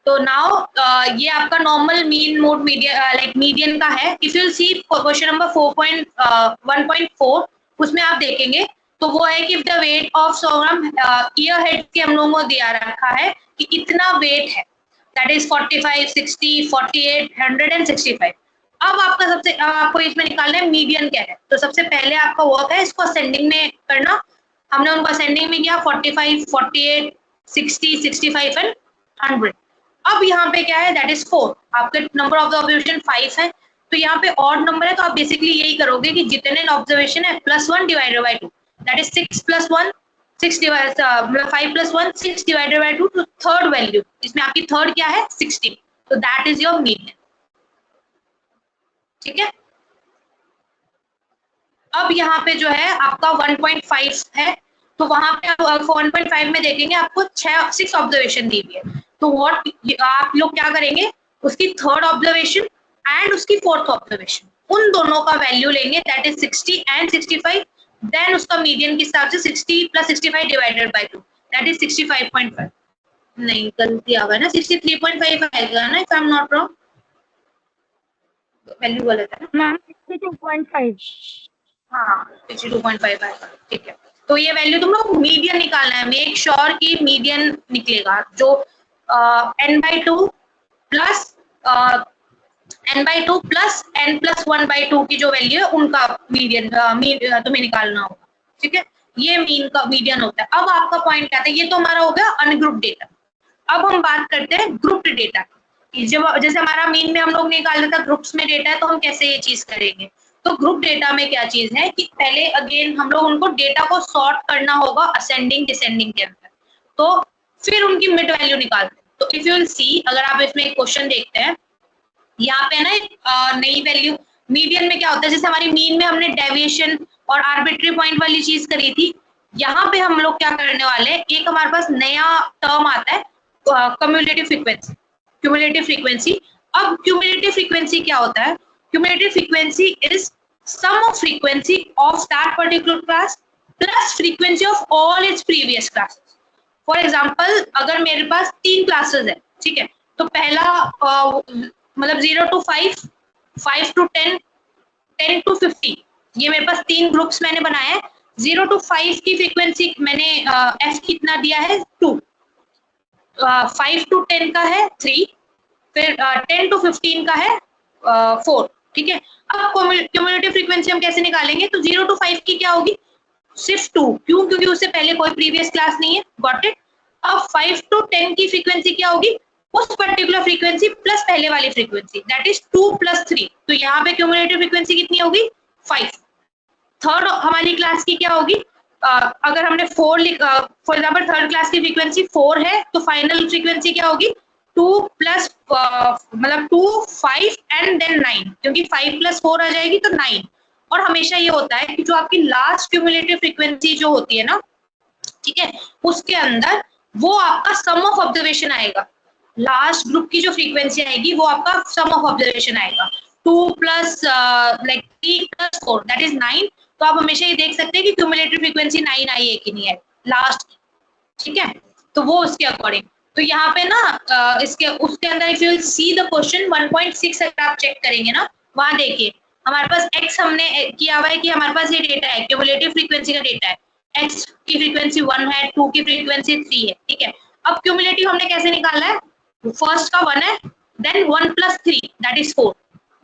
तो नाउ ये आपका normal mean mode median like median का है। If you see question number 4.1.4 उसमें आप देखेंगे तो वो है कि the weight of sorghum ear head के हम लोगों को दिया रखा है कि इतना वेट है, दैट इज 45, 60, 48, 165। अब आपका आपको इसमें निकालना है मीडियन क्या है। तो सबसे पहले आपका वर्क है इसको असेंडिंग में करना। हमने उनको असेंडिंग में किया 45, 48, 60, 65 एंड 100। अब यहाँ पे क्या है दैट इज 4, आपके नंबर ऑफ द ऑब्जर्वेशन 5 है, तो यहाँ पे ऑड नंबर है, तो आप बेसिकली यही करोगे कि जितने ऑब्जर्वेशन है +1 divided by 2, that is 6 + 1 6 divide 5 + 1 6 divided by 2, तो थर्ड वैल्यू इसमें आपकी थर्ड क्या है 16, तो दैट इज योर मीडियन। ठीक है। अब यहाँ पे जो है आपका 1.5 है, तो वहां पे आप 1.5 में देखेंगे आपको 6 ऑब्जर्वेशन दी हुई है, तो व्हाट आप लोग क्या करेंगे उसकी थर्ड ऑब्जर्वेशन एंड उसकी फोर्थ ऑब्जर्वेशन उन दोनों का वैल्यू लेंगे, दैट इज 60 and 65, देन उसका मीडियन के हिसाब से 60 + 65 डिवाइडेड बाय 2, दैट इज 65.5। नहीं गलती आ गई ना, 63.5 आएगा ना, if I am not wrong, value गलत है ना मैम, 62.5। हाँ 62.5 आएगा, ठीक है। तो ये वैल्यू तुम लोग मीडियन निकालना है, मेक श्योर कि मीडियन निकलेगा, जो n/2 plus n/2 plus n + 1/2 की जो वैल्यू है उनका मीडियन तुम्हें निकालना होगा। ठीक है, ये मीन का मीडियन होता है। अब आपका पॉइंट क्या था, ये तो हमारा हो गया अनग्रुप डेटा। अब हम बात करते हैं ग्रुप्ड डेटा की। जब जैसे हमारा मीन में हम लोग निकाल था, ग्रुप्स में डेटा है, तो हम कैसे ये चीज करेंगे। तो ग्रुप डेटा में क्या चीज है कि पहले अगेन हम लोग उनको डेटा को सॉर्ट करना होगा असेंडिंग डिसेंडिंग के अंदर, तो फिर उनकी मिड वैल्यू निकालते हैं। तो इफ यू विल सी, अगर आप इसमें एक क्वेश्चन देखते हैं, यहाँ पे ना नई वैल्यू मीडियन में क्या होता है, जैसे हमारी मीन में हमने डेविएशन और आर्बिट्री पॉइंट वाली चीज करी थी, यहाँ पे हम लोग क्या करने वाले हैं, एक हमारे पास नया टर्म आता है क्यूमुलेटिव फ्रीक्वेंसी। क्यूमुलेटिव फ्रीक्वेंसी, अब क्यूमुलेटिव फ्रीक्वेंसी क्या होता है, cumulative frequency is sum of frequency of that particular class plus frequency of all its previous classes. For example अगर मेरे पास 3 क्लासेस है, ठीक है, तो पहला मतलब 0 to 5, 5 to 10, 10 to 50, ये मेरे पास 3 ग्रुप्स मैंने बनाए हैं। 0 to 5 की फ्रीक्वेंसी मैंने f कितना दिया है 2, 5 to 10 का है 3, फिर 10 to 15 का है 4। ठीक है, अब क्यूमुलेटिव फ्रीक्वेंसी हम कैसे निकालेंगे, तो 0 to 5 की क्या होगी सिर्फ 2, क्यों, क्योंकि उससे पहले कोई प्रीवियस क्लास नहीं है। Got it. अब 5 to 10 की फ्रीक्वेंसी क्या होगी, उस पर्टिकुलर फ्रीक्वेंसी प्लस पहले वाली फ्रीक्वेंसी, दैट इज 2 + 3, तो यहाँ पे क्यूमुलेटिव फ्रीक्वेंसी कितनी होगी 5। थर्ड हमारी क्लास की क्या होगी, अगर हमने 4 फॉर एग्जाम्पल थर्ड क्लास की फ्रीक्वेंसी 4 है, तो फाइनल फ्रीक्वेंसी क्या होगी 2 + मतलब 2, 5 एंड देन 9, क्योंकि 5 + 4 आ जाएगी तो 9। और हमेशा ये होता है कि जो आपकी लास्ट क्यूमुलेटिव फ्रीक्वेंसी जो होती है ना, ठीक है, उसके अंदर वो आपका सम ऑफ ऑब्जर्वेशन आएगा। लास्ट ग्रुप की जो फ्रीक्वेंसी आएगी वो आपका सम ऑफ ऑब्जर्वेशन आएगा, 2 + 3 + 4 दैट इज 9। तो आप हमेशा ये देख सकते हैं कि क्यूमुलेटिव फ्रीक्वेंसी 9 आई है कि नहीं है लास्ट की। ठीक है, तो वो उसके अकॉर्डिंग, तो यहाँ पे ना इसके उसके अंदर if you will see the question 1.6 अगर आप चेक करेंगे ना, वहां देखिए हमारे पास x हमने किया हुआ है कि हमारे पास ये डेटा है, क्यूमुलेटिव फ्रीक्वेंसी का डेटा है, x की फ्रीक्वेंसी 1 है, 2 की फ्रीक्वेंसी 3 है, ठीक है। अब क्यूमुलेटिव हमने कैसे निकाला है, फर्स्ट का 1 है, देन 1 + 3 दैट इज 4,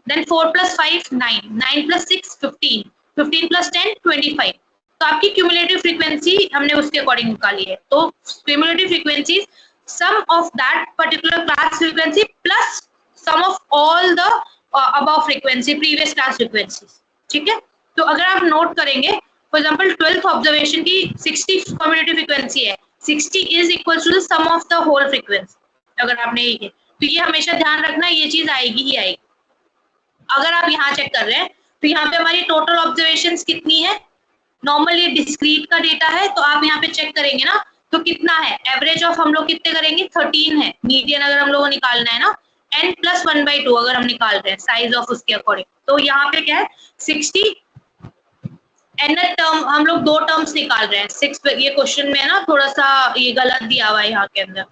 देन 4 + 5 9, 9 + 6 15, 15 + 10 25। तो आपकी क्यूमुलेटिव फ्रीक्वेंसी हमने उसके अकॉर्डिंग निकाली है। तो cumulative frequency sum of that particular class frequency plus sum of all the above frequency previous class frequency, ठीक है। तो अगर आप नोट करेंगे फॉर एग्जांपल 12th ऑब्जर्वेशन की 60 क्यूमुलेटिव फ्रीक्वेंसी है, 60 is equal to the sum of the whole frequency. अगर आपने ये, तो ये हमेशा ध्यान रखना, ये चीज आएगी ही आएगी। अगर आप यहाँ चेक कर रहे हैं तो यहाँ पे हमारी टोटल ऑब्जर्वेशंस कितनी है, नॉर्मली डिस्क्रीट का डेटा है, तो आप यहाँ पे चेक करेंगे ना तो कितना है, एवरेज ऑफ हम लोग कितने करेंगे 13 है, मीडियन अगर हम लोगों को निकालना है ना n + 1/2 अगर हम निकाल रहे हैं साइज ऑफ उसके अकॉर्डिंग, तो यहाँ पे क्या है 60 n टर्म, हम लोग 2 टर्म्स निकाल रहे हैं 6, ये क्वेश्चन में है ना थोड़ा सा ये गलत दिया हुआ है यहाँ के अंदर,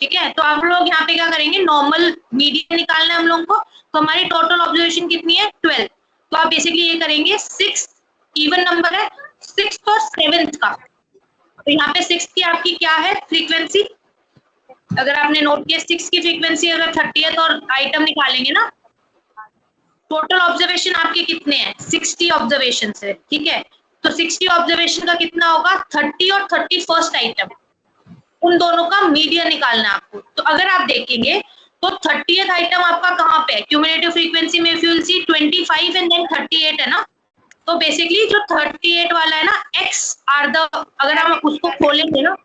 ठीक है। तो आप लोग यहाँ पे क्या करेंगे, नॉर्मल मीडियन निकालना है हम लोगों को, तो हमारी टोटल ऑब्जर्वेशन कितनी है 12, तो आप बेसिकली ये करेंगे 6 इवन नंबर है 6th और 7th का, तो यहाँ पे 6 की आपकी क्या है फ्रीक्वेंसी, अगर आपने नोट किया 6 की फ्रीक्वेंसी अगर 30th और आइटम निकालेंगे ना, टोटल ऑब्जर्वेशन आपके कितने हैं 60 ऑब्जर्वेशन है, ठीक है। तो 60 ऑब्जर्वेशन का कितना होगा 30 और 31st आइटम, उन दोनों का मीडियन निकालना है आपको। तो अगर आप देखेंगे तो 30th आइटम आपका कहाँ पे है, क्यूमुलेटिव फ्रीक्वेंसी में, if you will see 25 and then 38 है ना, तो बेसिकली जो 38 वाला है ना x आर द, अगर हम उसको खोलेंगे ना,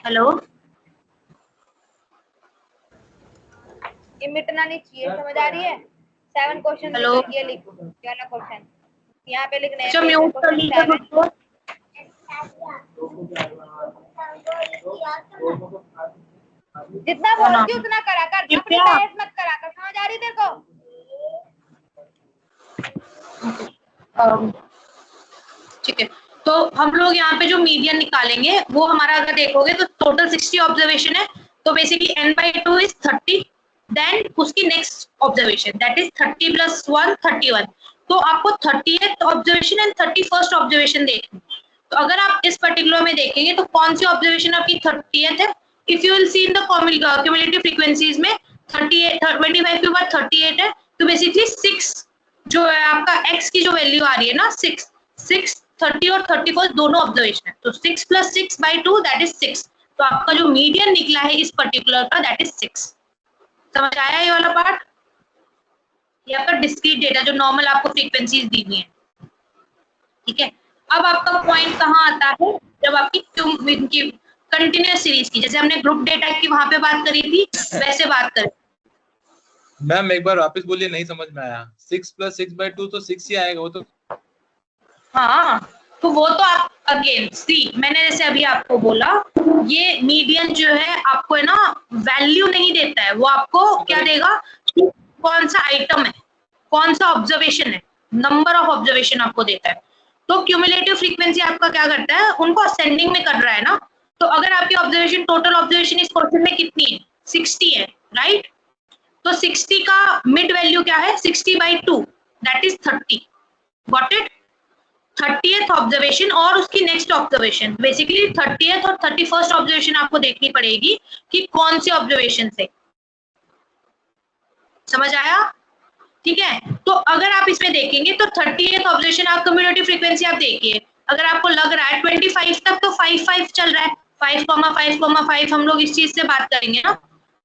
हेलो ये मिटना नहीं चाहिए, समझ आ रही है। 7 क्वेश्चन हेलो, ये लिखो पहला क्वेश्चन यहाँ पे लिखना है, अच्छा म्यूट कर लीजिए खुद को। जितना बोलती हूँ उतना करा कर, अपनी बहस मत करा कर, समझ आ रही तेरे को। ठीक है, तो हम लोग यहाँ पे जो मीडियन निकालेंगे वो हमारा अगर देखोगे तो टोटल 60 ऑब्जर्वेशन है, तो बेसिकली n/2 इज 30, देन उसकी नेक्स्ट ऑब्जर्वेशन दैट इज 30 + 1 31, तो आपको 30th observation and 31st observation देखनी। तो अगर आप इस पर्टिकुलर में देखेंगे तो कौन सी ऑब्जर्वेशन आपकी 30th है, if you will see in the cumulative frequencies में 38 25 के बाद 38 है, तो बेसिकली 6 जो है आपका x की जो वैल्यू आ रही है ना 6 30 और 31 दोनों ऑब्जर्वेशन है, तो 6 + 6/2 दैट इज 6, तो आपका जो मीडियन निकला है इस पर्टिकुलर का दैट इज 6। समझ आया ये वाला पार्ट, ये आपका डिस्क्रीट डेटा जो नॉर्मल आपको फ्रीक्वेंसीज दी हुई है, ठीक है। अब आपका पॉइंट कहाँ आता है, जब आपकी कंटिन्यूअस सीरीज की, जैसे हमने ग्रुप डेटा की वहां पे बात करी थी वैसे बात करें। मैम एक बार वापस बोलिए, नहीं समझ में आया। 6 + 6/2 तो 6 ही आएगा वो तो। हाँ, तो वो तो आप अगेन सी, मैंने जैसे अभी आपको बोला ये मीडियन जो है आपको है ना वैल्यू नहीं देता है, वो आपको क्या देगा कि कौन सा आइटम है, कौन सा ऑब्जर्वेशन है, नंबर ऑफ ऑब्जर्वेशन आपको देता है। तो क्यूमुलेटिव फ्रीक्वेंसी आपका क्या करता है, उनको असेंडिंग में कर रहा है ना, तो अगर आपकी ऑब्जर्वेशन टोटल ऑब्जर्वेशन इस क्वेश्चन में कितनी है 60 है, राइट, तो 60 का मिड वैल्यू क्या है 60/2 that is 30, got it. 30th observation और उसकी नेक्स्ट ऑब्जर्वेशन, बेसिकली 30th और 31st ऑब्जर्वेशन आपको देखनी पड़ेगी कि कौन सी ऑब्जर्वेशन से, समझ आया, ठीक है। तो अगर आप इसमें देखेंगे तो 30th ऑब्जर्वेशन आप क्यूमुलेटिव फ्रीक्वेंसी आप देखिए, अगर आपको लग रहा है 25 तक तो 5 चल रहा है, 5,5,5 हम लोग इस चीज से बात करेंगे ना,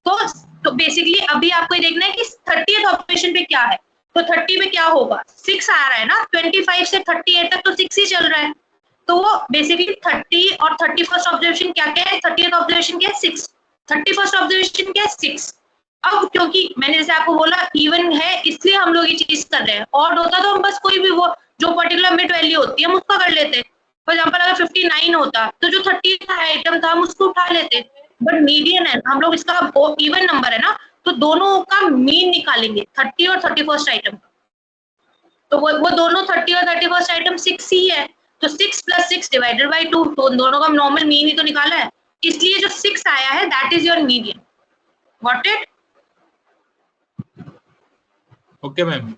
तो बेसिकली अभी आपको ये देखना है कि 30th ऑब्जर्वेशन पे क्या है, तो 30 में क्या होगा 6 आ रहा है ना, 25 से 38 तक तो 6 ही चल रहा है, तो वो बेसिकली 30 और 31st ऑब्जर्वेशन क्या क्या है, 30th ऑब्जर्वेशन क्या है 6, 31st ऑब्जर्वेशन क्या है 6। अब क्योंकि मैंने जैसे आपको बोला इवन है इसलिए हम लोग ये चीज कर रहे हैं, ऑड होता तो हम बस कोई भी वो जो पर्टिकुलर मिड वैल्यू होती है हम उसका कर लेते, फॉर एग्जांपल अगर 59 होता तो जो 30 आइटम था हम उसको उठा लेते, बट मीडियन है हम लोग इसका इवन नंबर है ना, तो दोनों का मीन निकालेंगे 30 और 31st आइटम का, तो वो दोनों 30 और 31st आइटम 6 ही है, तो 6 + 6 / 2, तो दोनों का नॉर्मल मीन ही तो निकाला है, इसलिए जो 6 आया है that is your median, got it. Okay ma'am.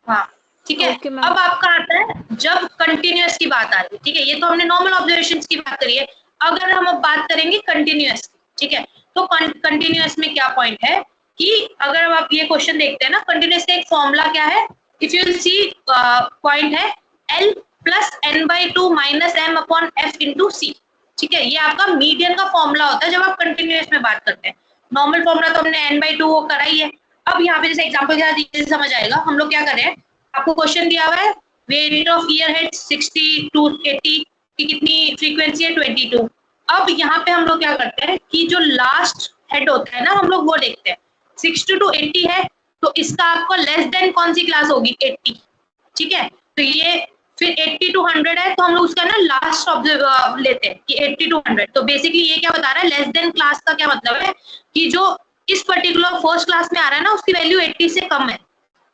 हाँ ठीक है। Okay, ma'am. अब आपका आता है जब कंटिन्यूअस की बात आ रही है, ठीक है, ये तो हमने नॉर्मल ऑब्जर्वेशंस की बात करी है। अगर हम अब बात करेंगे कंटिन्यूअस की, ठीक है, तो कंटिन्यूअस में क्या पॉइंट है कि अगर आप ये क्वेश्चन देखते हैं ना, कंटिन्यूअस का एक फॉर्मूला क्या है, if you will see point है L plus n/2 minus m upon f into C, ठीक है, ये आपका मीडियन का फॉर्मूला होता है जब आप कंटिन्यूअस में बात करते हैं। नॉर्मल फॉर्मूला तो हमने n/2 वो करा ही है। अब यहाँ पे जैसे एग्जांपल के साथ समझ आएगा, हम लोग क्या कर रहे हैं, आपको क्वेश्चन दिया हुआ है variate of year head 60 to 80 की कितनी फ्रीक्वेंसी है 22। अब यहाँ पे हम लोग क्या करते हैं कि जो लास्ट हेड होता है ना, हम लोग वो देखते हैं 60 to 80 है, तो इसका आपको लेस देन कौन सी क्लास होगी 80, ठीक है, तो ये फिर 80 to 100 है, तो हम लोग उसका ना लास्ट ऑब्जर्व लेते हैं कि 80 to 100। तो बेसिकली ये क्या बता रहा है, लेस देन क्लास का क्या मतलब है कि जो इस पर्टिकुलर फर्स्ट क्लास में आ रहा है ना, उसकी वैल्यू 80 से कम है,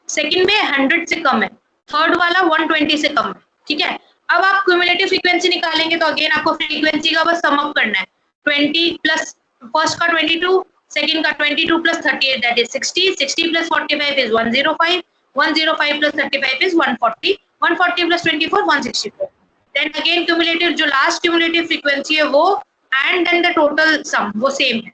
सेकंड में 100 से कम है, थर्ड वाला 120 से कम है, ठीक है। अब आप क्यूमुलेटिव फ्रीक्वेंसी निकालेंगे तो अगेन आपको फ्रीक्वेंसी का बस सम अप करना है, 20 प्लस फर्स्ट का 22, सेकंड का 22 plus 38 that is 60, 60 plus 45 is 105, 105 plus 35 is 140, 140 plus 24 164। Then again cumulative जो लास्ट क्यूमुलेटिव फ्रीक्वेंसी है वो and then the total sum वो सेम है,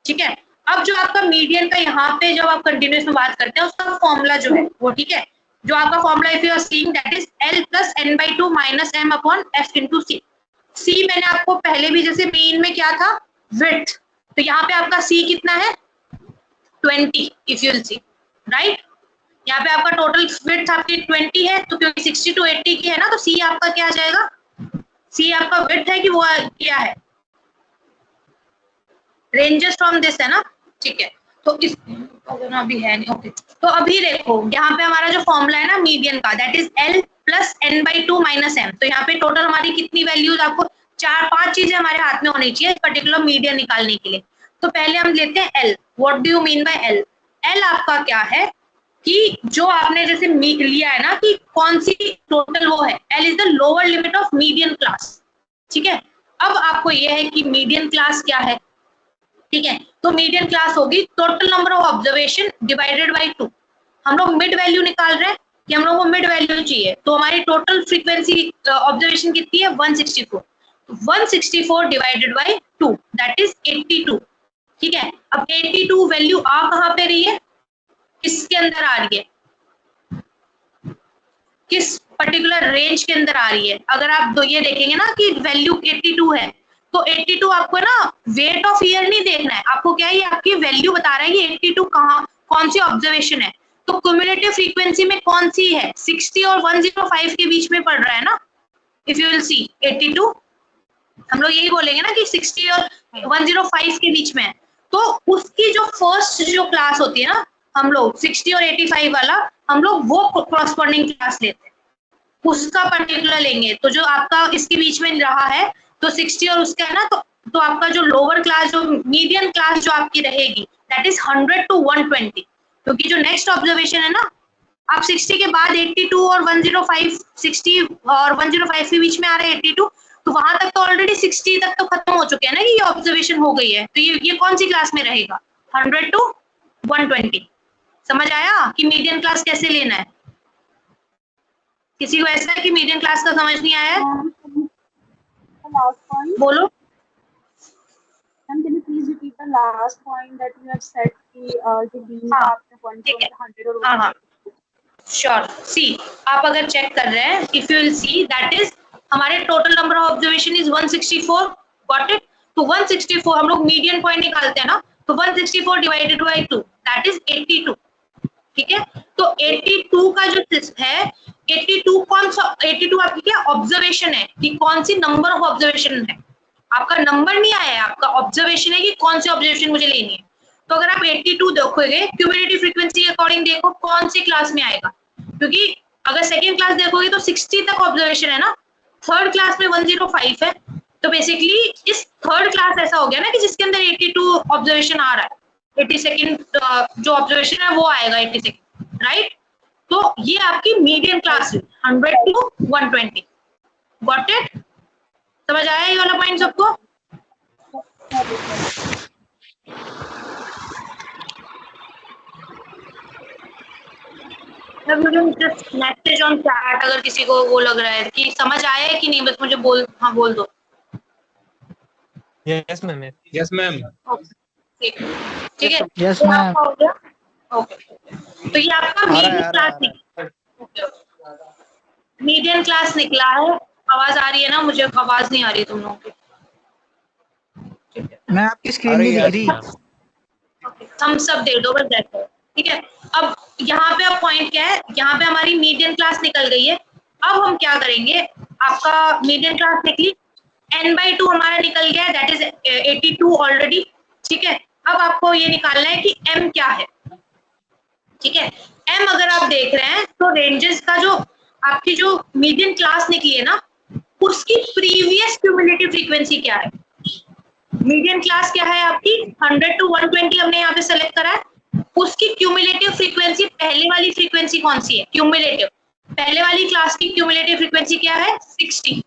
ठीक है। अब जो आपका मीडियन का यहाँ पे जब आप कंटिन्यूअस में बात करते हैं उसका फॉर्मूला जो है वो, ठीक है, जो आपका formula if you are seeing that is L plus n/2 minus m upon f into C. C मैंने आपको पहले भी जैसे मीन में क्या था विड्थ, तो यहाँ पे आपका सी कितना है 20 if you will C, right, यहाँ पे आपका टोटल विड्थ आपकी 20 है, तो क्योंकि 60 to 80 की है ना, तो सी आपका क्या आ जाएगा, सी आपका विड्थ है कि वो क्या है, रेंजेस फ्रॉम दिस है ना, ठीक है। तो इस अभी है नहीं, ओके, तो अभी देखो यहाँ पे हमारा जो फॉर्मूला है ना मीडियन का that is L plus n/2 minus m, तो यहाँ पे टोटल हमारी कितनी वैल्यूज, आपको 4-5 चीजें हमारे हाथ में होनी चाहिए पर्टिकुलर मीडियन निकालने के लिए। तो पहले हम लेते हैं L, what do you mean by L। L आपका क्या है कि जो आपने जैसे लिया है ना कि कौन सी टोटल वो है, L is the lower limit of median class, ठीक है। अब आपको ये है कि मीडियन क्लास क्या है, ठीक है, तो मीडियन क्लास होगी total number of observation divided by 2। हम लोग मिड वैल्यू निकाल रहे हैं कि हम लोग को मिड वैल्यू चाहिए, तो हमारी टोटल फ्रीक्वेंसी ऑब्जर्वेशन कितनी है 164, 164 डिवाइडेड बाय 2 दैट इज 82, ठीक है। अब 82 वैल्यू आ कहाँ पे रही है, किसके अंदर आ रही है, किस पर्टिकुलर रेंज के अंदर आ रही है। अगर आप ये देखेंगे ना कि वैल्यू 82 है, तो 82 आपको ना वेट ऑफ ईयर नहीं देखना है, आपको क्या है ये आपकी वैल्यू बता रहा है कि 82 कहाँ कौन सी ऑब्जर्वेशन है, तो क्यूमुलेटिव फ्रीक्वेंसी में कौन सी है 60 और 105 के बीच में पड़ रहा है ना, इफ यू विल सी 82 हम लोग यही बोलेंगे ना कि 60 और 105 के बीच में है, तो उसकी जो फर्स्ट जो क्लास होती है ना, हम लोग 60 और 85 वाला हम लोग वो कॉरस्पॉन्डिंग क्लास लेते हैं, उसका पर्टिकुलर लेंगे। तो जो आपका इसके बीच में रहा है तो 60 और उसका है ना, तो आपका जो लोअर क्लास जो मीडियन क्लास जो आपकी रहेगी दैट इज 100 to 120, क्योंकि जो नेक्स्ट ऑब्जर्वेशन है ना, आप 60 के बाद 82 और 105, 60 और 105 के बीच में आ रहा है 82, तो वहां तक तो ऑलरेडी 60 तक तो खत्म हो चुके हैं ना, ये ऑब्जर्वेशन हो गई है, तो ये कौन सी क्लास में रहेगा 100 to 120। समझ आया कि मीडियन क्लास कैसे लेना है, किसी को ऐसा है कि मीडियन क्लास का समझ नहीं आया है, last point. बोलो। Ma'am, can you please repeat the last point that you have said कि जो बीच हाँ, आपने पॉइंट ठीक है, 100 और हाँ हाँ श्योर। सी आप अगर चेक कर रहे हैं, if you will see that is हमारे total number of observation is 164, got it. तो 164 हम लोग मीडियन पॉइंट निकालते हैं ना, तो 164 डिवाइडेड बाय 2 दैट इज 82, ठीक है। तो 82 का जो है 82 कौन सा 82 आपकी क्या ऑब्जर्वेशन है कि कौन सी नंबर ऑफ ऑब्जर्वेशन है, आपका नंबर नहीं आया है, आपका ऑब्जर्वेशन है कि कौन सी ऑब्जर्वेशन मुझे लेनी है। तो अगर आप 82 देखोगे क्यूमुलेटिव फ्रीक्वेंसी के अकॉर्डिंग देखो कौन सी क्लास में आएगा, क्योंकि अगर सेकंड क्लास देखोगे तो 60 तक ऑब्जर्वेशन है ना, थर्ड क्लास में 105 है, तो बेसिकली इस थर्ड क्लास ऐसा हो गया ना कि जिसके अंदर 82 ऑब्जर्वेशन आ रहा है, 82nd जो ऑब्जर्वेशन है वो आएगा 82nd, राइट। तो ये आपकी मीडियन क्लास है 100 to 120, गॉट इट। समझ आया ये वाला पॉइंट सबको? जस्ट मैसेज ऑन चैट अगर किसी को वो लग रहा है कि समझ आया है कि नहीं, बस मुझे बोल दो। Yes ma'am. Yes ma'am. ठीक है, यस तो मैम। आपका हो गया। ओके, तो ये आपका मीडियम क्लास निकला, मीडियम क्लास निकला है। आवाज आ रही है ना? मुझे आवाज नहीं आ रही तुम लोगों की। मैं आपकी स्क्रीन नहीं दिख रही। हम सब दे दो बस देखो। ठीक है, अब यहाँ पे अब पॉइंट क्या है, यहाँ पे हमारी मीडियम क्लास निकल गई है। अब हम क्या करेंगे, आपका मीडियम क्लास निकली, n/2 हमारा निकल गया, दैट इज 82 ऑलरेडी। ठीक है, अब आपको ये निकालना है कि m क्या है। ठीक है, m अगर आप देख रहे हैं तो रेंजेस का जो आपकी जो मीडियम क्लास निकली है ना, उसकी प्रीवियस क्यूमुलेटिव फ्रीक्वेंसी क्या है। मीडियम क्लास क्या है आपकी 100 to 120 हमने यहाँ पे सेलेक्ट करा है। उसकी क्यूमुलेटिव फ्रीक्वेंसी, पहले वाली फ्रीक्वेंसी कौन सी है, क्यूमुलेटिव, पहले वाली क्लास की क्यूमुलेटिव फ्रीक्वेंसी क्या है 60।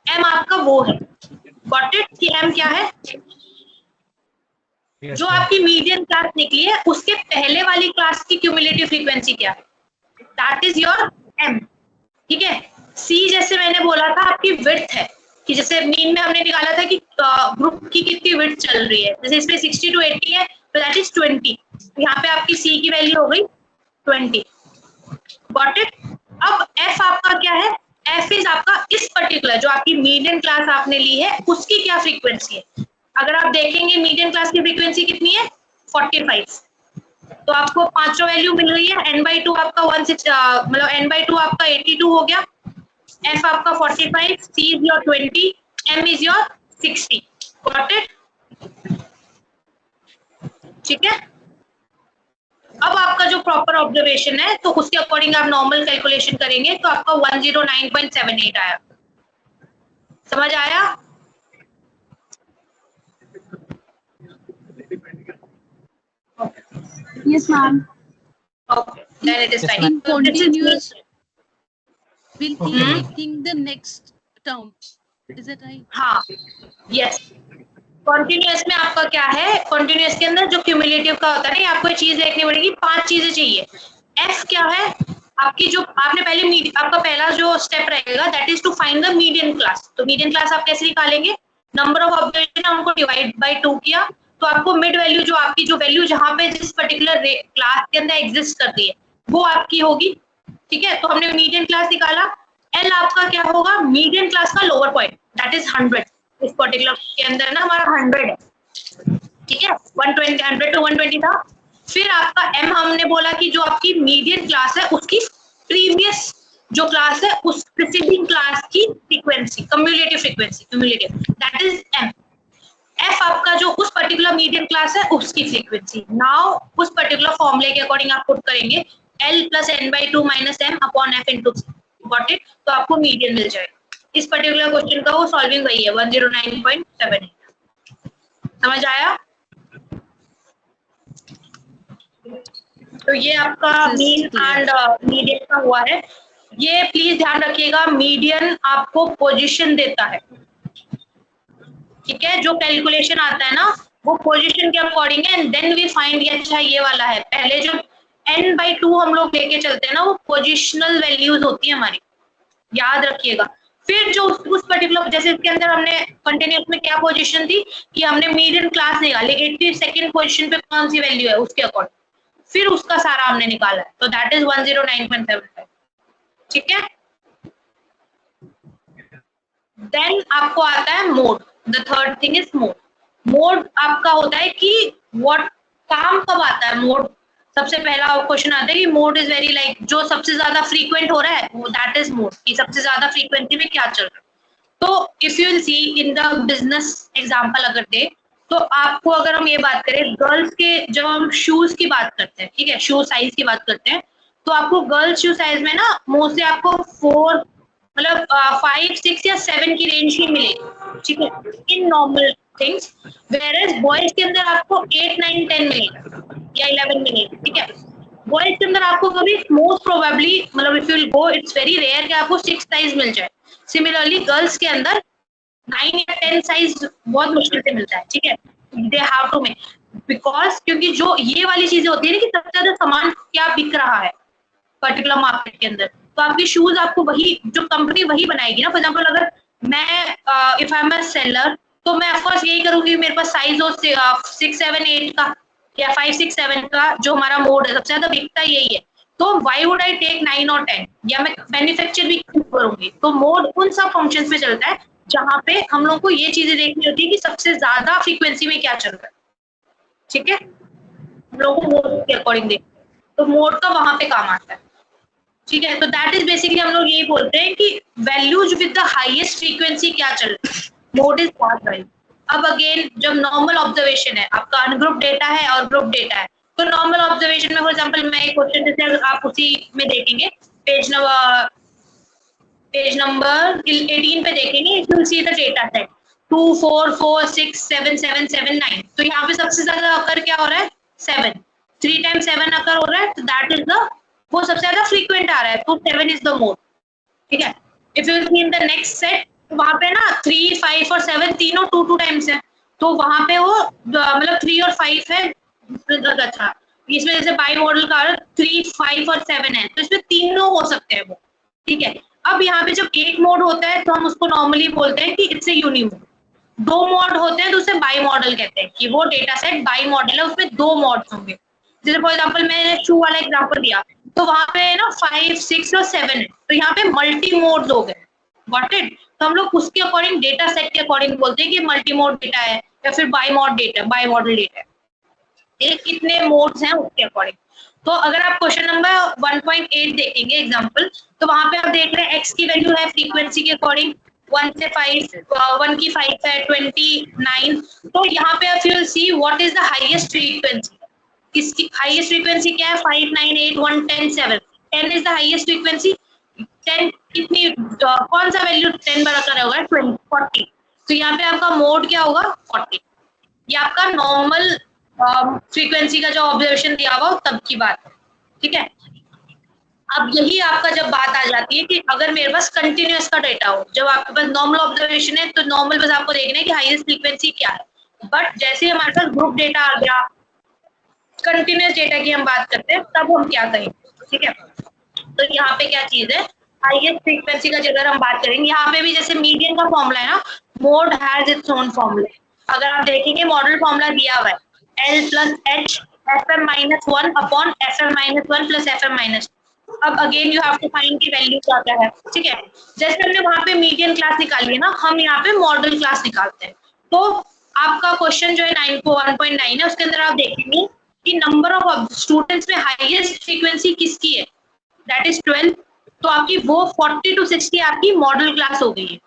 m आपका वो है, गॉट इट, कि m क्या है, जो आपकी मीडियम क्लास निकली है उसके पहले वाली क्लास की क्यूमुलेटिव फ्रीक्वेंसी क्या है, दैट इज योर m। ठीक है, c जैसे मैंने बोला था आपकी विड्थ है, कि जैसे मीन में हमने निकाला था कि ग्रुप की कितनी विड्थ चल रही है, जैसे इसमें 60 to 80 है तो दैट इज 20। यहाँ पे आपकी c की वैल्यू हो गई 20, गॉट इट। अब f आपका क्या है, f इज आपका इस पर्टिकुलर जो आपकी मीडियम क्लास आपने ली है उसकी क्या फ्रीक्वेंसी है। अगर आप देखेंगे मीडियम क्लास की फ्रीक्वेंसी कितनी है 45, तो आपको पांचों वैल्यू मिल गई है। n/2 आपका 16 मतलब n/2 आपका 82 हो गया, f आपका 45, c is your 20, m is your 60, got it। ठीक है, अब आपका जो प्रॉपर ऑब्जर्वेशन है तो उसके अकॉर्डिंग आप नॉर्मल कैलकुलेशन करेंगे तो आपका 109.78 आया। समझ आया? Yes, ma'am. Okay, then it is Yes, fine. In So this is continuous, we'll keep Mhm. making the next term. Is that right? हाँ, यस। कॉन्टिन्यूअस में आपका क्या है, कॉन्टिन्यूअस के अंदर जो क्यूमुलेटिव का होता है ना, आपको एक चीज देखनी पड़ेगी, 5 चीजें चाहिए। एफ क्या है आपकी, जो आपने पहले आपका पहला जो स्टेप रहेगा that is to find the median class. तो मीडियन क्लास आप कैसे निकालेंगे, नंबर ऑफ ऑब्जर्वेशन हमको डिवाइड बाय 2 किया तो आपको मिड वैल्यू, जो आपकी जो वैल्यू जहां पे जिस पर्टिकुलर क्लास के अंदर एग्जिस्ट करती है वो आपकी होगी। ठीक है, तो हमने मीडियन क्लास निकाला। एल आपका क्या होगा, मीडियन क्लास का लोअर पॉइंट दैट इज 100। इस पर्टिकुलर के अंदर ना हमारा 100 है। ठीक है, 120 100 to 120 था। फिर आपका एम हमने बोला कि जो आपकी मीडियन क्लास है उसकी प्रीवियस जो क्लास है उस प्रीसीडिंग क्लास की फ्रीक्वेंसी, cumulative frequency, cumulative, that is M. F आपका जो उस पर्टिकुलर मीडियम क्लास है उसकी फ्रीक्वेंसी। नाउ उस पर्टिकुलर फॉर्मूले के अकॉर्डिंग आप पुट करेंगे L + n/2 - m / f * c, got it. तो आपको मीडियन मिल जाएगा। इस पर्टिकुलर क्वेश्चन का वो सॉल्विंग वही है 109.78। समझ आया? तो ये आपका मीन एंड मीडियन का हुआ है। ये प्लीज ध्यान रखिएगा, मीडियन आपको पोजीशन देता है। ठीक है, जो कैलकुलेशन आता है ना वो पोजीशन के अकॉर्डिंग है, एंड देन वी फाइंड अच्छा ये वाला है। पहले जो n/2 हम लोग लेके चलते हैं ना वो पोजिशनल वैल्यूज होती है हमारी, याद रखिएगा। फिर जो उस पर्टिकुलर, जैसे इसके अंदर हमने कंटिन्यूअस में क्या पोजीशन थी कि हमने मीडियन क्लास निकाली, 82nd पोजीशन पे कौन सी वैल्यू है उसके अकॉर्डिंग, फिर उसका सारा हमने निकाला है, तो दैट इज 109.75। ठीक है, देन आपको आता है mode. The third thing is mode. Mode आपका होता है कि व्हाट काम कब आता है मोड। सबसे पहला क्वेश्चन आता है कि मोड इज वेरी लाइक, जो सबसे ज्यादा फ्रीक्वेंट हो रहा है वो दैट इज मोड, कि सबसे ज्यादा फ्रीक्वेंसी में क्या चल रहा है। तो if you will see in the business example अगर दे तो आपको, अगर हम ये बात करें गर्ल्स के, जब हम शूज की बात करते हैं, ठीक है, शू साइज की बात करते हैं, तो आपको गर्ल्स शू साइज में ना मोस्टली आपको 4 मतलब 5, 6 या 7 की रेंज ही मिलेगी। ठीक है, in normal things, whereas boys के अंदर आपको 8, 9, 10 मिलेगा या 11 मिलेगा। ठीक है, बॉयज के अंदर आपको कभी मोस्ट प्रोबेबली, मतलब if you will go, it's very rare कि आपको 6 साइज मिल जाए। सिमिलरली गर्ल्स के अंदर 9 या 10 साइज बहुत मुश्किल से मिलता है। ठीक है, they have to make, because क्योंकि जो ये वाली चीजें होती है ना कि सबसे ज्यादा सामान क्या बिक रहा है, पर्टिकुलर मार्केट के अंदर, तो आपकी शूज आपको वही जो कंपनी वही बनाएगी ना। फॉर एग्जाम्पल अगर मैं if I am a seller, तो मैं ऑफकोर्स यही करूंगी मेरे पास साइज हो 6, 7, 8 का या 5, 6, 7 का जो हमारा मोड है सबसे ज्यादा बिकता यही है, तो व्हाई वुड आई टेक 9 और 10, या मैं मैन्युफैक्चर भी करूंगी। तो मोड उन सब फंक्शंस पे चलता है जहां पे हम लोग को ये चीजें देखनी होती है कि सबसे ज्यादा फ्रीक्वेंसी में क्या चल रहा है, ठीक है, हम लोग को मोड के अकॉर्डिंग देखते हैं, तो मोड का वहां पे काम आता है, ठीक है। तो दैट इज बेसिकली हम लोग यही बोलते हैं कि values with the highest frequency क्या चल रहा है, मोड इज दैट वैल्यू। अब अगेन जब नॉर्मल ऑब्जर्वेशन है, आपका अनग्रुप डेटा है और ग्रुप डेटा है, तो नॉर्मल ऑब्जर्वेशन में फॉर एग्जांपल मैं एक क्वेश्चन जैसे आप उसी में देखेंगे पेज नंबर 18 पे देखेंगे, you will see the data set 2, 4, 4, 6, 7, 7, 7, 9। तो यहाँ पे सबसे ज्यादा अकर क्या हो रहा है 7, 3 times 7 अकर हो रहा है, तो दैट इज द वो सबसे ज्यादा फ्रीक्वेंट आ रहा है, तो 7 इज द मोड, ठीक है। If you see in the next set, वहां पे ना 3, 5 और 7 तीनों 2 टाइम्स है, तो वहां पे वो मतलब 3 और 5 है। अच्छा, इसमें जैसे बाई मॉडल का 3, 5 और 7 है, तो इसमें तीनों हो सकते हैं वो, ठीक है। अब यहाँ पे जब एक मोड होता है तो हम उसको नॉर्मली बोलते हैं कि इट्स ए यूनिमोड। 2 मोड होते हैं तो उसे बाई मॉडल कहते हैं कि वो डेटा सेट बाई मॉडल है, उसमें 2 मॉड्स होंगे। जैसे फॉर एग्जांपल मैंने शू वाला एग्जांपल दिया, तो वहां पे ना 5, 6 और 7 है, तो यहाँ पे मल्टी मोड्स हो गए, गॉट इट। तो हम लोग उसके अकॉर्डिंग डेटा सेट के अकॉर्डिंग बोलते हैं कि मल्टी मोड डेटा है या फिर बाई मॉडल डेटा है, ये कितने मोड्स हैं उसके अकॉर्डिंग। तो अगर आप क्वेश्चन नंबर 1.8 देखेंगे एग्जांपल, तो वहां पे आप देख रहे हैं x की वैल्यू है फ्रीक्वेंसी के अकॉर्डिंग 1 से 5, 1 की 5 है 29। तो यहाँ पे आप you see what is the highest frequency, इसकी हाईएस्ट फ्रीक्वेंसी क्या है 5, 9, 8, 1, 10, 7, 10 इज द हाईएस्ट फ्रीक्वेंसी। 10 कितनी कौन सा वैल्यू 10 बड़ा कर होगा 40, तो यहाँ पे आपका मोड क्या होगा 40। ये आपका नॉर्मल फ्रीक्वेंसी का जो ऑब्जर्वेशन दिया हुआ तब की बात है, ठीक है। अब यही आपका जब बात आ जाती है कि अगर मेरे पास कंटिन्यूअस का डेटा हो, जब आपके पास नॉर्मल ऑब्जर्वेशन है तो नॉर्मल बस आपको देखना है कि हाईएस्ट फ्रीक्वेंसी क्या है, बट जैसे हमारे पास ग्रुप डेटा आ गया, कंटिन्यूअस डेटा की हम बात करते हैं, तब हम क्या करेंगे, ठीक है। तो यहाँ पे क्या चीज है हाईएस्ट फ्रीक्वेंसी का अगर हम बात करेंगे, यहाँ पे भी जैसे मीडियन का फॉर्मूला है ना, mode has its own formula. अगर आप देखेंगे मॉडल फॉर्मूला दिया हुआ है L plus H FM minus 1 upon FM minus 1 plus FM minus 2। अब again you have to find की वैल्यू क्या है, ठीक है। जैसे हमने वहां पे मीडियन क्लास निकाली है ना, हम यहाँ पे मॉडल क्लास निकालते हैं। तो आपका क्वेश्चन जो है 1.9 है, उसके अंदर आप देखेंगे कि नंबर ऑफ स्टूडेंट्स में हाईएस्ट फ्रीक्वेंसी किसकी है, दैट इज 12। तो आपकी वो 40 to 60 आपकी मॉडल क्लास हो गई है,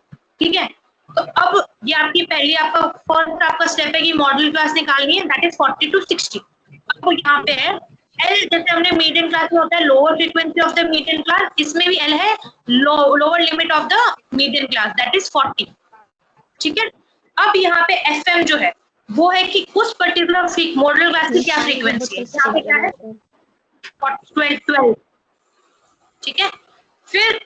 ठीक है। तो अब ये आपकी पहली आपका फर्स्ट आपका स्टेप है कि मॉडल क्लास निकालनी है, दैट इज 40 to 60। अब यहाँ पे है L, जैसे हमने मीडियन क्लास में होता है lower frequency of the median class, इसमें भी L है lower limit of the median class, that is 40, ठीक है। अब यहाँ पे FM जो है वो है कि उस पर्टिकुलर मॉडल क्लास की क्या फ्रीक्वेंसी है, यहाँ पे क्या है 12, ठीक है। फिर